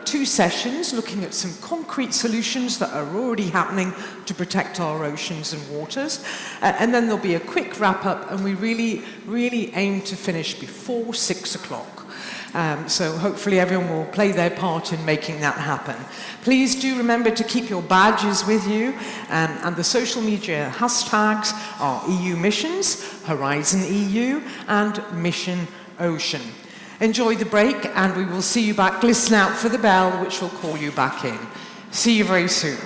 2 sessions looking at some concrete solutions that are already happening to protect our oceans and waters. And then there'll be a quick wrap up, and we really aim to finish before 6 o'clock. So hopefully everyone will play their part in making that happen. Please do remember to keep your badges with you, and the social media hashtags are EU Missions, Horizon EU, and Mission Ocean. Enjoy the break, and we will see you back. Listen out for the bell, which will call you back in. See you very soon.